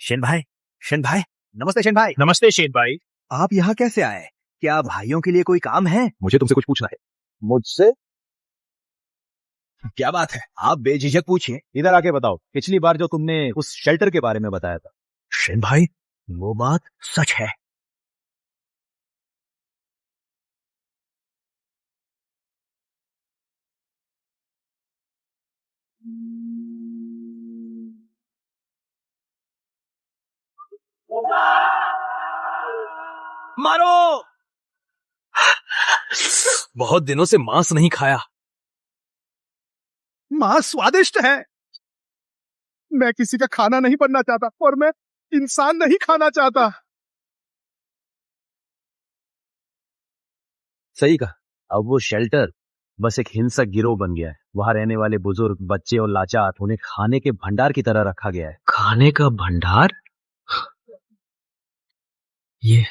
शेन भाई, शेन भाई, नमस्ते शेन भाई। नमस्ते शेन भाई। आप यहाँ कैसे आए? क्या भाइयों के लिए कोई काम है? मुझे तुमसे कुछ पूछना है। मुझसे? क्या बात है, आप बेझिझक पूछिए। इधर आके बताओ, पिछली बार जो तुमने उस शेल्टर के बारे में बताया था। शेन भाई, वो बात सच है। मारो! बहुत दिनों से मांस नहीं खाया। मांस स्वादिष्ट है। मैं किसी का खाना नहीं बनना चाहता और मैं इंसान नहीं खाना चाहता। सही कहा। अब वो शेल्टर बस एक हिंसक गिरोह बन गया है। वहां रहने वाले बुजुर्ग, बच्चे और लाचार उन्हें खाने के भंडार की तरह रखा गया है। खाने का भंडार? ये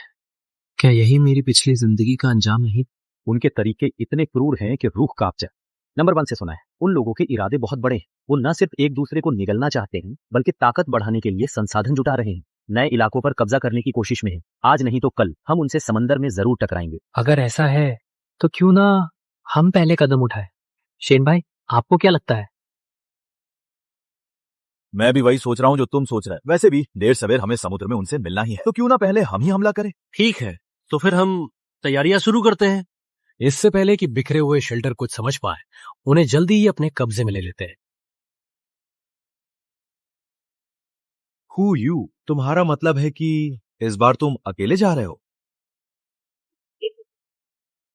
क्या यही मेरी पिछली जिंदगी का अंजाम नहीं? उनके तरीके इतने क्रूर हैं कि रूह कांप जाए। नंबर 1 से सुना है, उन लोगों के इरादे बहुत बड़े हैं। वो न सिर्फ एक दूसरे को निगलना चाहते हैं, बल्कि ताकत बढ़ाने के लिए संसाधन जुटा रहे हैं। नए इलाकों पर कब्जा करने की कोशिश में है। आज नहीं तो कल हम उनसे समंदर में जरूर टकराएंगे। अगर ऐसा है तो क्यों ना हम पहले कदम उठाए? शेन भाई, आपको क्या लगता है? मैं भी वही सोच रहा हूँ जो तुम सोच रहे हैं। वैसे भी देर सवेर हमें समुद्र में उनसे मिलना ही है, तो क्यों ना पहले हम ही हमला करें। ठीक है, तो फिर हम तैयारियां शुरू करते हैं। इससे पहले कि बिखरे हुए शेल्टर कुछ समझ पाए, उन्हें जल्दी ही अपने कब्जे में ले लेते हैं। Who you? तुम्हारा मतलब है कि इस बार तुम अकेले जा रहे हो?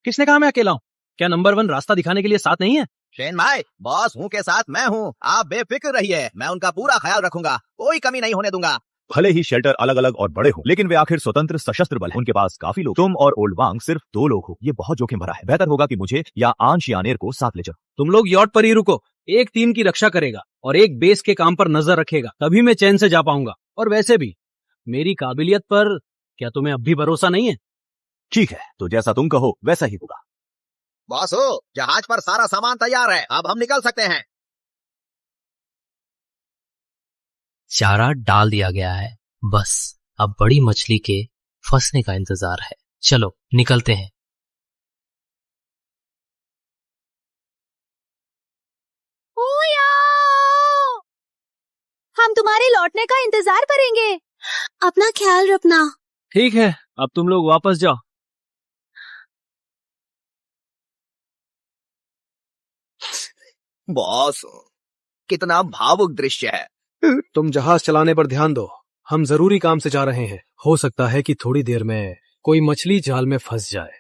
किसने कहा मैं अकेला हूं? क्या नंबर 1 रास्ता दिखाने के लिए साथ नहीं है? शेन भाई, बॉस हूँ के साथ मैं हूँ। आप बेफिक्र रहिए, मैं उनका पूरा ख्याल रखूंगा, कोई कमी नहीं होने दूंगा। भले ही शेल्टर अलग अलग और बड़े हो, लेकिन वे आखिर स्वतंत्र सशस्त्र बल हैं। उनके पास काफी लोग। तुम और ओल्ड वांग सिर्फ 2 लोग हो। ये बहुत जोखिम भरा है। बेहतर होगा कि मुझे या आन शियानेर को साथ ले जाओ। तुम लोग यॉट पर ही रुको। एक टीम की रक्षा करेगा और एक बेस के काम पर नजर रखेगा, तभी मैं चैन से जा पाऊंगा। और वैसे भी मेरी काबिलियत पर क्या तुम्हें अब भी भरोसा नहीं है? ठीक है, तो जैसा तुम कहो वैसा ही होगा। बॉस हो, जहाज पर सारा सामान तैयार है, अब हम निकल सकते हैं। चारा डाल दिया गया है, बस अब बड़ी मछली के फंसने का इंतजार है। चलो निकलते हैं। हम तुम्हारे लौटने का इंतजार करेंगे। अपना ख्याल रखना। ठीक है, अब तुम लोग वापस जाओ। बॉस, कितना भावुक दृश्य है। तुम जहाज चलाने पर ध्यान दो। हम जरूरी काम से जा रहे हैं। हो सकता है कि थोड़ी देर में कोई मछली जाल में फंस जाए।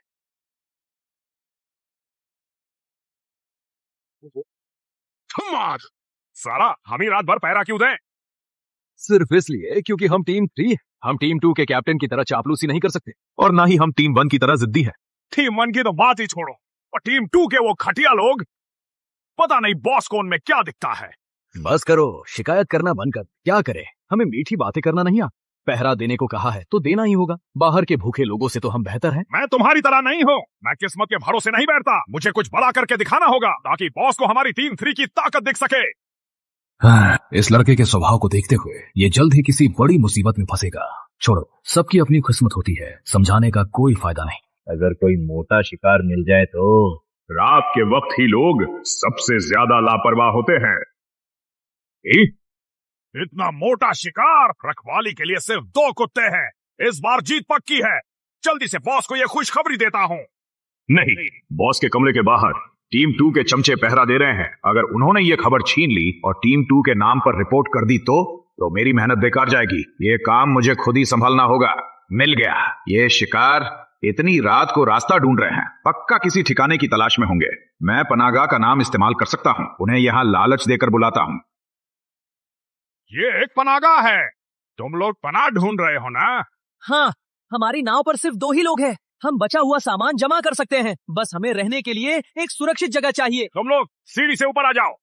सारा, हम ही रात भर पहरा क्यों दें? सिर्फ इसलिए क्योंकि हम टीम 3 हम टीम 2 के कैप्टन की तरह चापलूसी नहीं कर सकते, और ना ही हम टीम 1 की तरह जिद्दी है। टीम 1 की तो बात ही छोड़ो, और टीम 2 के वो खटिया लोग, पता नहीं बॉस को उनमें क्या दिखता है। बस करो, शिकायत करना बंद कर। क्या करे, हमें मीठी बातें करना नहीं आता। पहरा देने को कहा है तो देना ही होगा। बाहर के भूखे लोगों से तो हम बेहतर हैं। मैं तुम्हारी तरह नहीं हूँ। मैं किस्मत के भरोसे नहीं बैठता। मुझे कुछ बड़ा करके दिखाना होगा ताकि बॉस को हमारी टीम 3 की ताकत दिख सके। हाँ, इस लड़के के स्वभाव को देखते हुए ये जल्द ही किसी बड़ी मुसीबत में फंसेगा। छोड़ो, सबकी अपनी किस्मत होती है, समझाने का कोई फायदा नहीं। अगर कोई मोटा शिकार मिल जाए तो रात के वक्त ही लोग सबसे ज्यादा लापरवाह होते हैं। इतना मोटा शिकार, रखवाली के लिए सिर्फ 2 कुत्ते हैं। इस बार जीत पक्की है। जल्दी से बॉस को यह खुशखबरी देता हूँ। नहीं, बॉस के कमरे के बाहर टीम 2 के चमचे पहरा दे रहे हैं। अगर उन्होंने ये खबर छीन ली और टीम 2 के नाम पर रिपोर्ट कर दी तो मेरी मेहनत बेकार जाएगी। ये काम मुझे खुद ही संभालना होगा। मिल गया, ये शिकार इतनी रात को रास्ता ढूंढ रहे हैं, पक्का किसी ठिकाने की तलाश में होंगे। मैं पनाहगाह का नाम इस्तेमाल कर सकता हूँ। उन्हें यहाँ लालच देकर बुलाता हूँ। ये एक पनाहगाह है। तुम लोग पनाह ढूंढ रहे हो ना? हाँ, हमारी नाव पर सिर्फ 2 ही लोग हैं। हम बचा हुआ सामान जमा कर सकते हैं। बस हमें रहने के लिए एक सुरक्षित जगह चाहिए। तुम लोग सीढ़ी से ऊपर आ जाओ।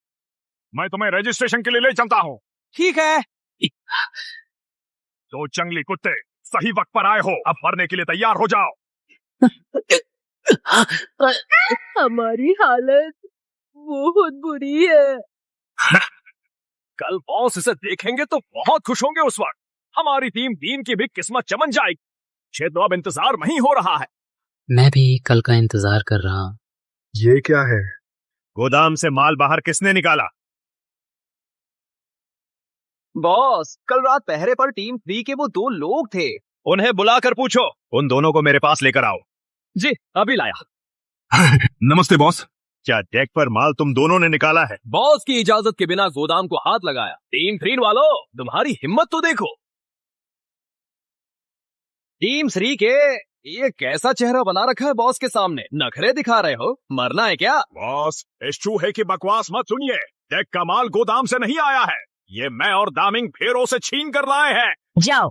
मैं तुम्हें रजिस्ट्रेशन के लिए ले चलता हूँ। ठीक है। तो जंगली कुत्ते, सही वक्त पर आए हो, अब मरने के लिए तैयार हो जाओ। हमारी हालत बहुत बुरी है। कल बॉस इसे देखेंगे तो बहुत खुश होंगे। उस वक्त हमारी टीम की भी किस्मत चमन जाएगी। मुझे तो अब इंतजार नहीं हो रहा है। मैं भी कल का इंतजार कर रहा हूं। ये क्या है? गोदाम से माल बाहर किसने निकाला? बॉस, कल रात पहरे पर टीम 3 के वो 2 लोग थे। उन्हें बुलाकर पूछो। उन दोनों को मेरे पास लेकर आओ। जी, अभी लाया। नमस्ते बॉस। क्या डेक पर माल तुम दोनों ने निकाला है? बॉस की इजाजत के बिना गोदाम को हाथ लगाया। टीम 3 वालों, तुम्हारी हिम्मत तो देखो। टीम 3 के ये कैसा चेहरा बना रखा है बॉस के सामने? नखरे दिखा रहे हो? मरना है क्या? बॉस, इस चूहे की बकवास मत सुनिए। डेक का माल गोदाम से नहीं आया है। ये मैं और दामिंग भेड़ों से छीन कर लाए हैं। जाओ,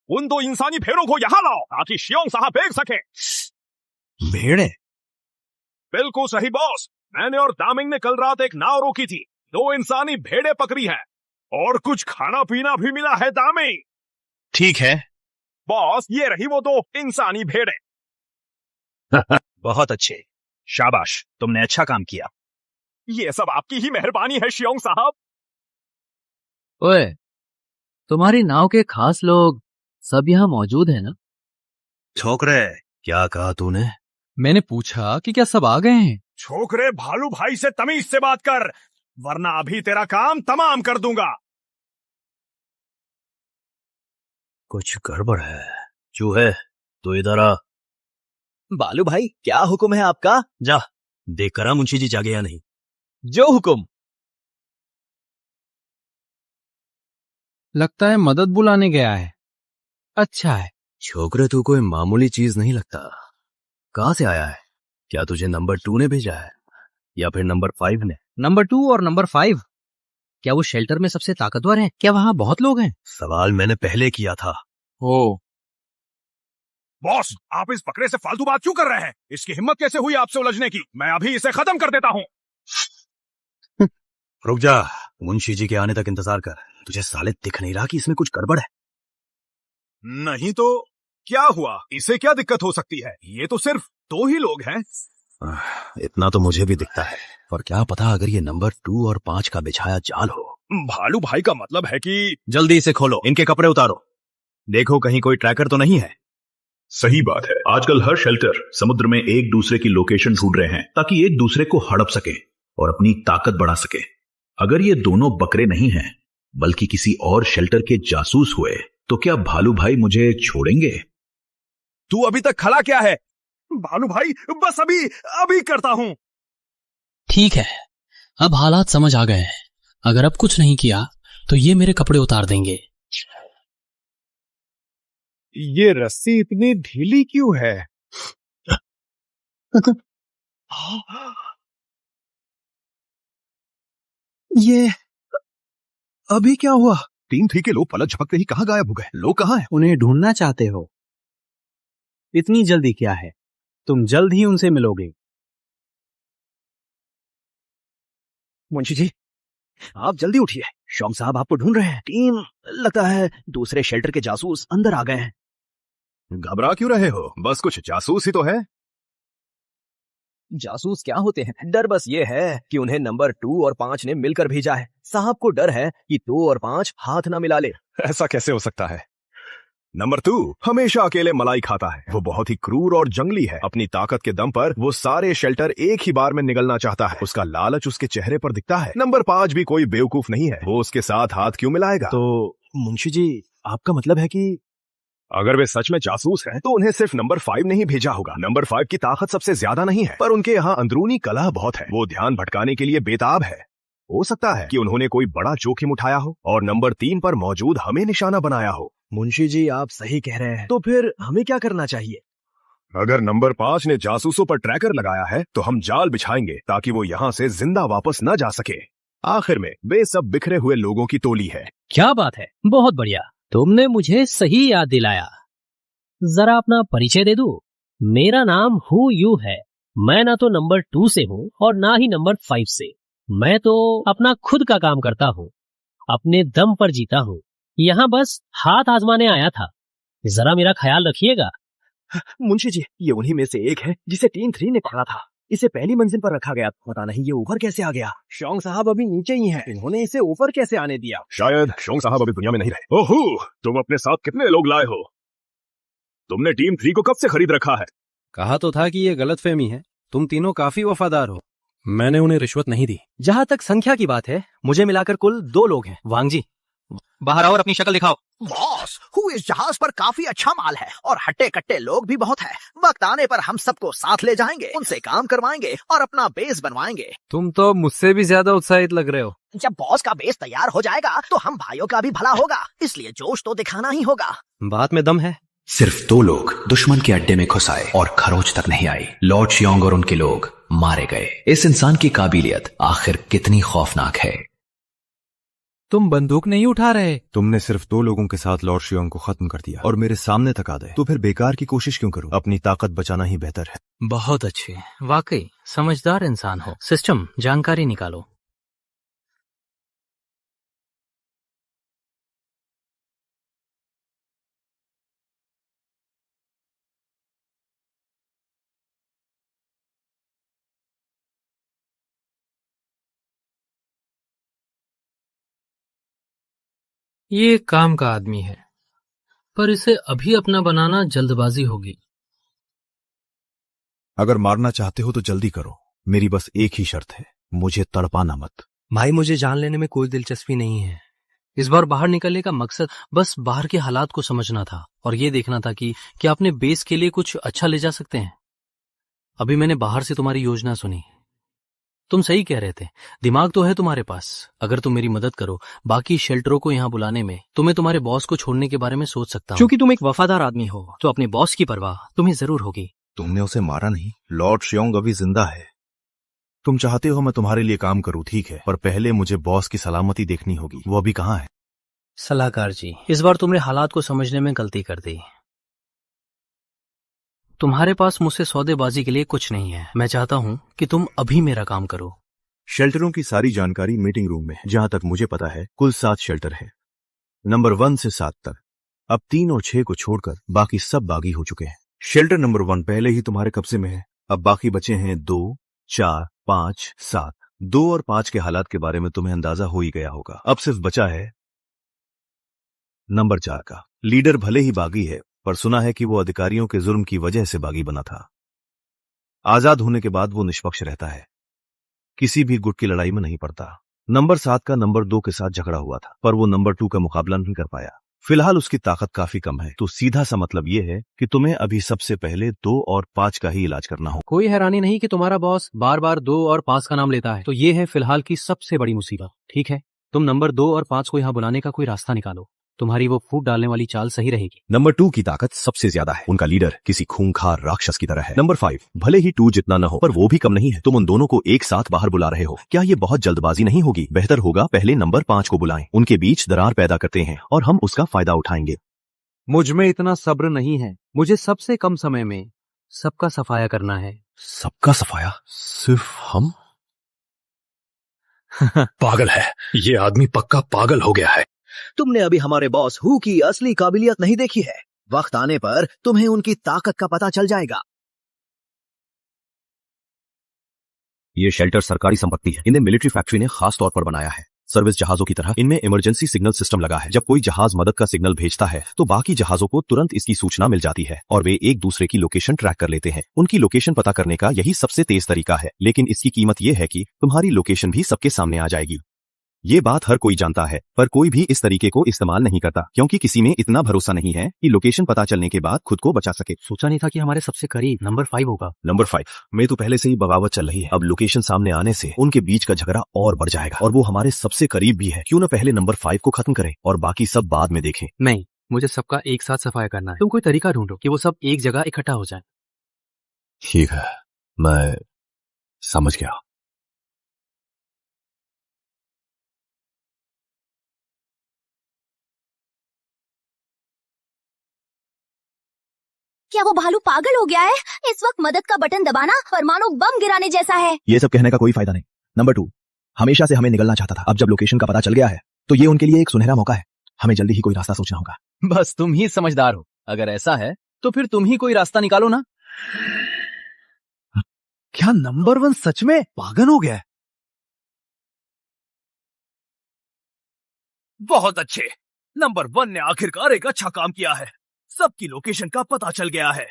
उन 2 इंसानी भेड़ों को यहाँ लाओ ताकि शियोंग साहब देख सके। भेड़े? बिल्कुल सही बॉस। मैंने और दामिंग ने कल रात एक नाव रोकी थी। 2 इंसानी भेड़े पकड़ी हैं और कुछ खाना पीना भी मिला है दामिंग। ठीक है बॉस, ये रही वो 2 इंसानी भेड़े। बहुत अच्छे, शाबाश, तुमने अच्छा काम किया। ये सब आपकी ही मेहरबानी है शियोंग साहब। ओए, तुम्हारी नाव के खास लोग सब यहाँ मौजूद हैं ना? छोकरे, क्या कहा तूने? मैंने पूछा कि क्या सब आ गए हैं? छोकरे, भालू भाई से तमीज से बात कर, वरना अभी तेरा काम तमाम कर दूंगा। कुछ गड़बड़ है। चूहे, तू इधर आ। बालू भाई, क्या हुक्म है आपका? जा देख कर मुंशी जी जागे या नहीं। जो हुक्म। लगता है मदद बुलाने गया है। अच्छा है। छोकरे, तू कोई मामूली चीज नहीं लगता। कहाँ से आया है? क्या तुझे नंबर 2 ने भेजा है या फिर नंबर 5 ने? नंबर 2 और नंबर 5? क्या वो शेल्टर में सबसे ताकतवर हैं? क्या वहाँ बहुत लोग हैं? सवाल मैंने पहले किया था। ओ बॉस, आप इस बकरे से फालतू बात क्यों कर रहे हैं? इसकी हिम्मत कैसे हुई आपसे उलझने की? मैं अभी इसे खत्म कर देता हूँ। रुक जा, मुंशी जी के आने तक इंतजार कर। तुझे साले दिख नहीं रहा कि इसमें कुछ गड़बड़ है? नहीं तो क्या हुआ? इसे क्या दिक्कत हो सकती है? ये तो सिर्फ 2 ही लोग हैं। इतना तो मुझे भी दिखता है, और क्या पता अगर ये नंबर 2 और 5 का बिछाया जाल हो। भालू भाई का मतलब है कि जल्दी इसे खोलो, इनके कपड़े उतारो, देखो कहीं कोई ट्रैकर तो नहीं है। सही बात है। आजकल हर शेल्टर समुद्र में एक दूसरे की लोकेशन ढूंढ रहे हैं ताकि एक दूसरे को हड़प सके और अपनी ताकत बढ़ा सके। अगर ये दोनों बकरे नहीं हैं बल्कि किसी और शेल्टर के जासूस हुए तो क्या भालू भाई मुझे छोड़ेंगे? तू अभी तक खड़ा क्या है? भालू भाई, बस अभी करता हूं। ठीक है, अब हालात समझ आ गए हैं। अगर अब कुछ नहीं किया तो ये मेरे कपड़े उतार देंगे। ये रस्सी इतनी ढीली क्यों है? ये अभी क्या हुआ? टीम 3 के लोग पलक झपकते ही कहां गायब हो गए? लोग कहां हैं? उन्हें ढूंढना चाहते हो? इतनी जल्दी क्या है? तुम जल्द ही उनसे मिलोगे। मुंशी जी, आप जल्दी उठिए। शॉम साहब आपको ढूंढ रहे हैं। टीम, लगता है दूसरे शेल्टर के जासूस अंदर आ गए हैं। घबरा क्यों रहे हो? बस कुछ जासूस ही तो है। जासूस क्या होते हैं? डर बस ये है कि उन्हें नंबर 2 और 5 ने मिलकर भेजा है। साहब को डर है कि 2 और 5 हाथ ना मिला ले। ऐसा कैसे हो सकता है? नंबर 2 हमेशा अकेले मलाई खाता है। वो बहुत ही क्रूर और जंगली है। अपनी ताकत के दम पर वो सारे शेल्टर एक ही बार में निगलना चाहता है। उसका लालच उसके चेहरे पर दिखता है। नंबर 5 भी कोई बेवकूफ नहीं है। वो उसके साथ हाथ क्यों मिलाएगा? तो मुंशी जी, आपका मतलब है कि अगर वे सच में जासूस हैं तो उन्हें सिर्फ नंबर 5 नहीं भेजा होगा। नंबर 5 की ताकत सबसे ज्यादा नहीं है, पर उनके यहाँ अंदरूनी कलह बहुत है। वो ध्यान भटकाने के लिए बेताब है। हो सकता है कि उन्होंने कोई बड़ा जोखिम उठाया हो और नंबर 3 पर मौजूद हमें निशाना बनाया हो। मुंशी जी, आप सही कह रहे हैं। तो फिर हमें क्या करना चाहिए? अगर नंबर 5 ने जासूसों पर ट्रैकर लगाया है तो हम जाल बिछाएंगे ताकि वो यहाँ से जिंदा वापस न जा सके। आखिर में वे सब बिखरे हुए लोगों की टोली है। क्या बात है, बहुत बढ़िया। तुमने मुझे सही याद दिलाया। जरा अपना परिचय दे दूं। मेरा नाम हु यू है। मैं ना तो नंबर 2 से हूँ और ना ही नंबर 5 से। मैं तो अपना खुद का काम करता हूँ, अपने दम पर जीता हूँ। यहाँ बस हाथ आजमाने आया था, जरा मेरा ख्याल रखिएगा। मुंशी जी, ये उन्हीं में से एक है जिसे टीम 3 ने पकड़ा था। इसे पहली मंजिल पर रखा गया, पता नहीं ये ऊपर कैसे आ गया। शोंग साहब अभी नीचे ही हैं, इन्होंने इसे ऊपर कैसे आने दिया? शायद शोंग साहब अभी दुनिया में नहीं रहे। ओहो, तुम अपने साथ कितने लोग लाए हो? तुमने टीम 3 को कब से खरीद रखा है? कहा तो था कि ये गलतफहमी है। तुम तीनों काफी वफादार हो। मैंने उन्हें रिश्वत नहीं दी। जहाँ तक संख्या की बात है, मुझे मिलाकर कुल 2 लोग हैं। वांग जी, बाहर आओ और अपनी शक्ल दिखाओ। बॉस, इस जहाज पर काफी अच्छा माल है और हट्टे कट्टे लोग भी बहुत हैं। वक्त आने पर हम सबको साथ ले जाएंगे, उनसे काम करवाएंगे और अपना बेस बनवाएंगे। तुम तो मुझसे भी ज्यादा उत्साहित लग रहे हो। जब बॉस का बेस तैयार हो जाएगा तो हम भाइयों का भी भला होगा, इसलिए जोश तो दिखाना ही होगा। बात में दम है। सिर्फ 2 लोग दुश्मन के अड्डे में घुस आए और खरोच तक नहीं आई। लॉर्ड शियोंग और उनके लोग मारे गए। इस इंसान की काबिलियत आखिर कितनी खौफनाक है। तुम बंदूक नहीं उठा रहे। तुमने सिर्फ 2 लोगों के साथ लॉर्ड शियोंग को खत्म कर दिया और मेरे सामने तक आ गए, तो फिर बेकार की कोशिश क्यों करूं? अपनी ताकत बचाना ही बेहतर है। बहुत अच्छे, वाकई समझदार इंसान हो। सिस्टम, जानकारी निकालो। ये काम का आदमी है, पर इसे अभी अपना बनाना जल्दबाजी होगी। अगर मारना चाहते हो तो जल्दी करो। मेरी बस एक ही शर्त है, मुझे तड़पाना मत। भाई, मुझे जान लेने में कोई दिलचस्पी नहीं है। इस बार बाहर निकलने का मकसद बस बाहर के हालात को समझना था और ये देखना था कि क्या अपने बेस के लिए कुछ अच्छा ले जा सकते हैं। अभी मैंने बाहर से तुम्हारी योजना सुनी। तुम सही कह रहे थे, दिमाग तो है तुम्हारे पास। अगर तुम मेरी मदद करो बाकी शेल्टरों को यहाँ बुलाने में, तो मैं तुम्हारे बॉस को छोड़ने के बारे में सोच सकता हूँ। क्योंकि तुम एक वफादार आदमी हो तो अपने बॉस की परवाह तुम्हें जरूर होगी। तुमने उसे मारा नहीं। लॉर्ड शियोंग अभी जिंदा है। तुम चाहते हो मैं तुम्हारे लिए काम करूं, ठीक है, पर पहले मुझे बॉस की सलामती देखनी होगी। वो अभी कहाँ है? सलाहकार जी, इस बार तुमने हालात को समझने में गलती कर दी। तुम्हारे पास मुझसे सौदेबाजी के लिए कुछ नहीं है। मैं चाहता हूं कि तुम अभी मेरा काम करो। शेल्टरों की सारी जानकारी मीटिंग रूम में है। जहां तक मुझे पता है कुल 7 शेल्टर है, नंबर 1 से 7 तक। अब 3 और 6 को छोड़कर बाकी सब बागी हो चुके हैं। शेल्टर नंबर 1 पहले ही तुम्हारे कब्जे में है। अब बाकी बचे हैं 2, 4, 5, 7। 2 और 5 के हालात के बारे में तुम्हें अंदाजा हो ही गया होगा। अब सिर्फ बचा है नंबर 4 का। लीडर भले ही बागी है, पर सुना है कि वो अधिकारियों के जुर्म की वजह से बागी बना था। आजाद होने के बाद वो निष्पक्ष रहता है, किसी भी गुट की लड़ाई में नहीं पड़ता। नंबर 7 का नंबर 2 के साथ झगड़ा हुआ था, पर वो नंबर 2 का मुकाबला नहीं कर पाया। फिलहाल उसकी ताकत काफी कम है, तो सीधा सा मतलब ये है कि तुम्हें अभी सबसे पहले 2 और 5 का ही इलाज करना हो। कोई हैरानी नहीं कि तुम्हारा बॉस बार बार 2 और 5 का नाम लेता है, तो ये है फिलहाल की सबसे बड़ी मुसीबत। ठीक है, तुम नंबर 2 और 5 को यहाँ बुलाने का कोई रास्ता निकालो। तुम्हारी वो फूट डालने वाली चाल सही रहेगी। नंबर 2 की ताकत सबसे ज्यादा है। उनका लीडर किसी खूंखार राक्षस की तरह है। नंबर 5 भले ही 2 जितना न हो, पर वो भी कम नहीं है। तुम उन दोनों को एक साथ बाहर बुला रहे हो। क्या ये बहुत जल्दबाजी नहीं होगी? बेहतर होगा पहले नंबर 5 को बुलाएं, उनके बीच दरार पैदा करते हैं और हम उसका फायदा उठाएंगे। मुझ में इतना सब्र नहीं है। मुझे सबसे कम समय में सबका सफाया करना है। सबका सफाया? सिर्फ हम? पागल है ये आदमी, पक्का पागल हो गया है। तुमने अभी हमारे बॉस हु की असली काबिलियत नहीं देखी है। वक्त आने पर तुम्हें उनकी ताकत का पता चल जाएगा। ये शेल्टर सरकारी संपत्ति है। इन्हें मिलिट्री फैक्ट्री ने खास तौर पर बनाया है। सर्विस जहाजों की तरह इनमें इमरजेंसी सिग्नल सिस्टम लगा है। जब कोई जहाज मदद का सिग्नल भेजता है तो बाकी जहाजों को तुरंत इसकी सूचना मिल जाती है और वे एक दूसरे की लोकेशन ट्रैक कर लेते हैं। उनकी लोकेशन पता करने का यही सबसे तेज तरीका है, लेकिन इसकी कीमत यह है कि तुम्हारी लोकेशन भी सबके सामने आ जाएगी। ये बात हर कोई जानता है, पर कोई भी इस तरीके को इस्तेमाल नहीं करता, क्योंकि किसी में इतना भरोसा नहीं है कि लोकेशन पता चलने के बाद खुद को बचा सके। सोचा नहीं था कि हमारे सबसे करीब नंबर 5 होगा। नंबर 5 में तो पहले से ही बगावत चल रही है। अब लोकेशन सामने आने से उनके बीच का झगड़ा और बढ़ जाएगा और वो हमारे सबसे करीब भी है। क्यों न पहले नंबर 5 को खत्म करें और बाकी सब बाद में देखें। नहीं, मुझे सबका एक साथ सफाया करना है। तुम कोई तरीका ढूंढो कि वो सब एक जगह इकट्ठा हो जाए। ठीक है, मैं समझ गया। क्या वो भालू पागल हो गया है? इस वक्त मदद का बटन दबाना और मानो बम गिराने जैसा है। ये सब कहने का कोई फायदा नहीं। नंबर 2, हमेशा से हमें निकलना चाहता था। अब जब लोकेशन का पता चल गया है तो ये उनके लिए एक सुनहरा मौका है। हमें जल्दी ही कोई रास्ता सोचना होगा। बस तुम ही समझदार हो। अगर ऐसा है तो फिर तुम ही कोई रास्ता निकालो ना। क्या नंबर 1 सच में पागल हो गया है? बहुत अच्छे, नंबर 1 ने आखिरकार एक अच्छा काम किया है। सबकी लोकेशन का पता चल गया है।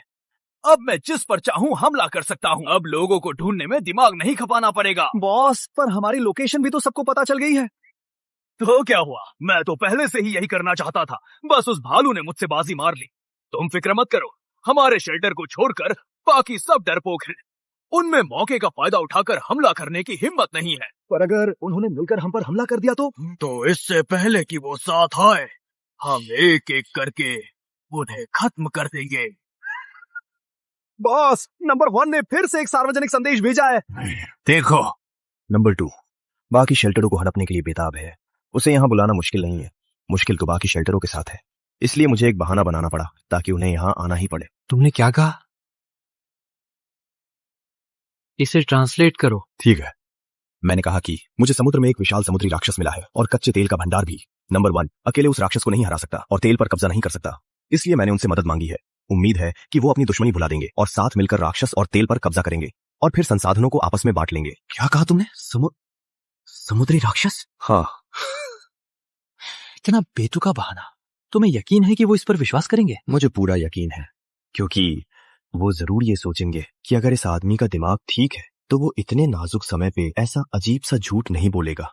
अब मैं जिस पर चाहूं हमला कर सकता हूं। अब लोगों को ढूंढने में दिमाग नहीं खपाना पड़ेगा। बॉस, पर हमारी लोकेशन भी तो सबको पता चल गई है। तो क्या हुआ, मैं तो पहले से ही यही करना चाहता था। बस उस भालू ने मुझसे बाजी मार ली। तुम फिक्र मत करो, हमारे शेल्टर को छोड़कर बाकी सब डरपोक हैं। उनमें मौके का फायदा उठाकर हमला करने की हिम्मत नहीं है। पर अगर उन्होंने मिलकर हम पर हमला कर दिया तो इससे पहले कि वो साथ आए, हम एक एक करके उन्हें खत्म कर देंगे। बॉस, नंबर 1 ने फिर से एक सार्वजनिक संदेश भेजा है। देखो, नंबर 2 बाकी शेल्टरों को हड़पने के लिए बेताब है। उसे यहाँ बुलाना मुश्किल नहीं है। मुश्किल तो बाकी शेल्टरों के साथ है। इसलिए मुझे एक बहाना बनाना पड़ा ताकि उन्हें यहाँ आना ही पड़े। तुमने क्या कहा? इसे ट्रांसलेट करो। ठीक है, मैंने कहा कि मुझे समुद्र में एक विशाल समुद्री राक्षस मिला है और कच्चे तेल का भंडार भी। नंबर 1 अकेले उस राक्षस को नहीं हरा सकता और तेल पर कब्जा नहीं कर सकता। इसलिए मैंने उनसे मदद मांगी है। उम्मीद है कि वो अपनी दुश्मनी भुला देंगे और साथ मिलकर राक्षस और तेल पर कब्जा करेंगे और फिर संसाधनों को आपस में बांट लेंगे। क्या कहा तुमने? समुद्री राक्षस? हाँ। इतना बेतुका बहाना। तुम्हें यकीन है कि वो इस पर विश्वास करेंगे? मुझे पूरा यकीन है, क्योंकि वो जरूर ये सोचेंगे कि अगर इस आदमी का दिमाग ठीक है तो वो इतने नाजुक समय पे ऐसा अजीब सा झूठ नहीं बोलेगा।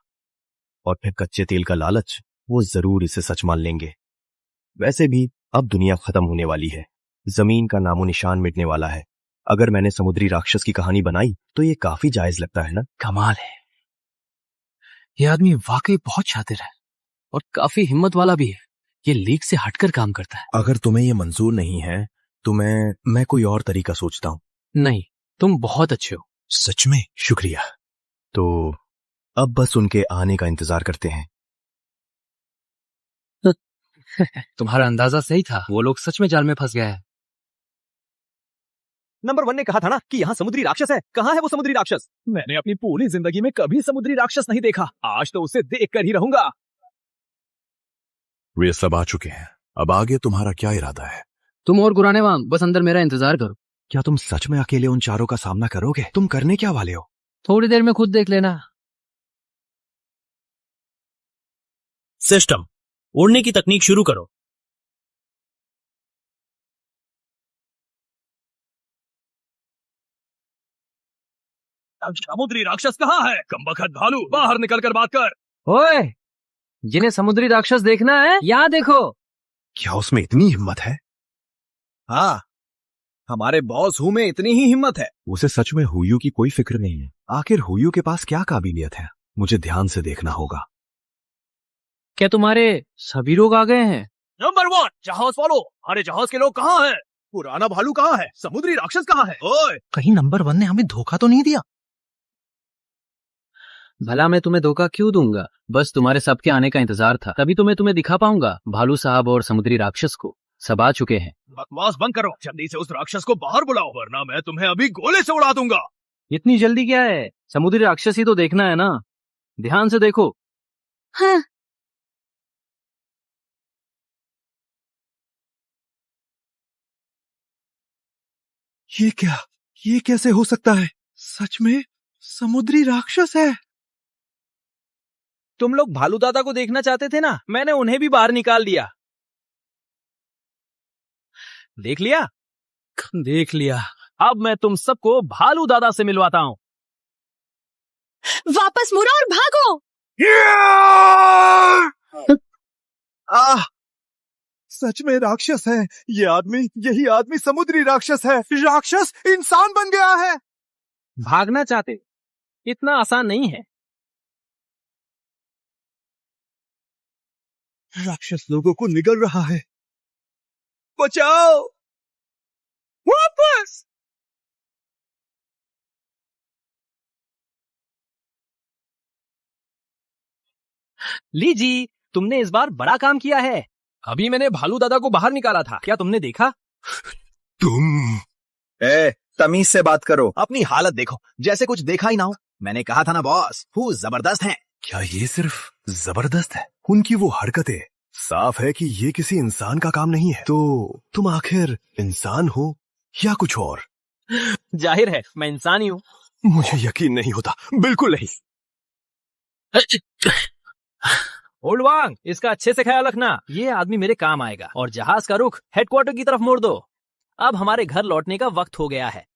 और फिर कच्चे तेल का लालच, वो जरूर इसे सच मान लेंगे। वैसे भी अब दुनिया खत्म होने वाली है, जमीन का नामो निशान मिटने वाला है। अगर मैंने समुद्री राक्षस की कहानी बनाई तो ये काफी जायज लगता है ना? कमाल है, ये आदमी वाकई बहुत शातिर है और काफी हिम्मत वाला भी है। ये लीक से हटकर काम करता है। अगर तुम्हें ये मंजूर नहीं है तो मैं कोई और तरीका सोचता हूँ। नहीं, तुम बहुत अच्छे हो। सच में? शुक्रिया। तो अब बस उनके आने का इंतजार करते हैं। तुम्हारा अंदाजा सही था, वो लोग सच में जाल में फंस गए हैं। नंबर 1 ने कहा था ना कि यहाँ समुद्री राक्षस है। कहाँ है वो समुद्री राक्षस? मैंने अपनी पूरी जिंदगी में कभी समुद्री राक्षस नहीं देखा। आज तो उसे देख कर ही रहूंगा। वे सब आ चुके हैं। अब आगे तुम्हारा क्या इरादा है? तुम और गुराने वाम बस अंदर मेरा इंतजार करो। क्या तुम सच में अकेले उन चारों का सामना करोगे? तुम करने क्या वाले हो? थोड़ी देर में खुद देख लेना। सिस्टम, उड़ने की तकनीक शुरू करो। समुद्री राक्षस कहाँ है? कमबख्त भालू, बाहर निकलकर बात कर। ओए, जिन्हें समुद्री राक्षस देखना है यहाँ देखो। क्या उसमें इतनी हिम्मत है? हाँ, हमारे बॉस हु में इतनी ही हिम्मत है। उसे सच में हुयू की कोई फिक्र नहीं है। आखिर हुयू के पास क्या काबिलियत है? मुझे ध्यान से देखना होगा। क्या तुम्हारे सभी लोग आ गए हैं? नंबर 1 जहाज वालों, हमारे जहाज के लोग कहाँ हैं? पुराना भालू कहाँ है? समुद्री राक्षस कहाँ है? ओए, कहीं नंबर 1 ने हमें धोखा तो नहीं दिया? भला मैं तुम्हें धोखा क्यों दूंगा? बस तुम्हारे सबके आने का इंतजार था, तभी तो मैं तुम्हें दिखा पाऊंगा। भालू साहब और समुद्री राक्षस को सब आ चुके हैं। बकवास बंद करो, जल्दी से उस राक्षस को बाहर बुलाओ, वरना मैं तुम्हें अभी गोले से उड़ा दूंगा। इतनी जल्दी क्या है? समुद्री राक्षस ही तो देखना है ना। ध्यान से देखो। हाँ। ये क्या? ये कैसे हो सकता है? सच में समुद्री राक्षस है। तुम लोग भालू दादा को देखना चाहते थे ना, मैंने उन्हें भी बाहर निकाल दिया। देख लिया? देख लिया। अब मैं तुम सबको भालू दादा से मिलवाता हूँ। वापस मुड़ो और भागो। सच में राक्षस है। यही आदमी समुद्री राक्षस है। राक्षस इंसान बन गया है। भागना चाहते? इतना आसान नहीं है। राक्षस लोगों को निगल रहा है। बचाओ! वापस! लीजी, तुमने इस बार बड़ा काम किया है। अभी मैंने भालू दादा को बाहर निकाला था, क्या तुमने देखा? तुम तमीज से बात करो। अपनी हालत देखो, जैसे कुछ देखा ही ना हो। मैंने कहा था ना बॉस, हु जबरदस्त हैं। क्या ये सिर्फ जबरदस्त है? उनकी वो हरकतें साफ है कि ये किसी इंसान का काम नहीं है। तो तुम आखिर इंसान हो या कुछ और? जाहिर है मैं इंसान ही हूँ। मुझे यकीन नहीं होता, बिल्कुल नहीं। ओल्ड वांग, इसका अच्छे से ख्याल रखना, ये आदमी मेरे काम आएगा। और जहाज का रुख हेडक्वार्टर की तरफ मोड़ दो। अब हमारे घर लौटने का वक्त हो गया है।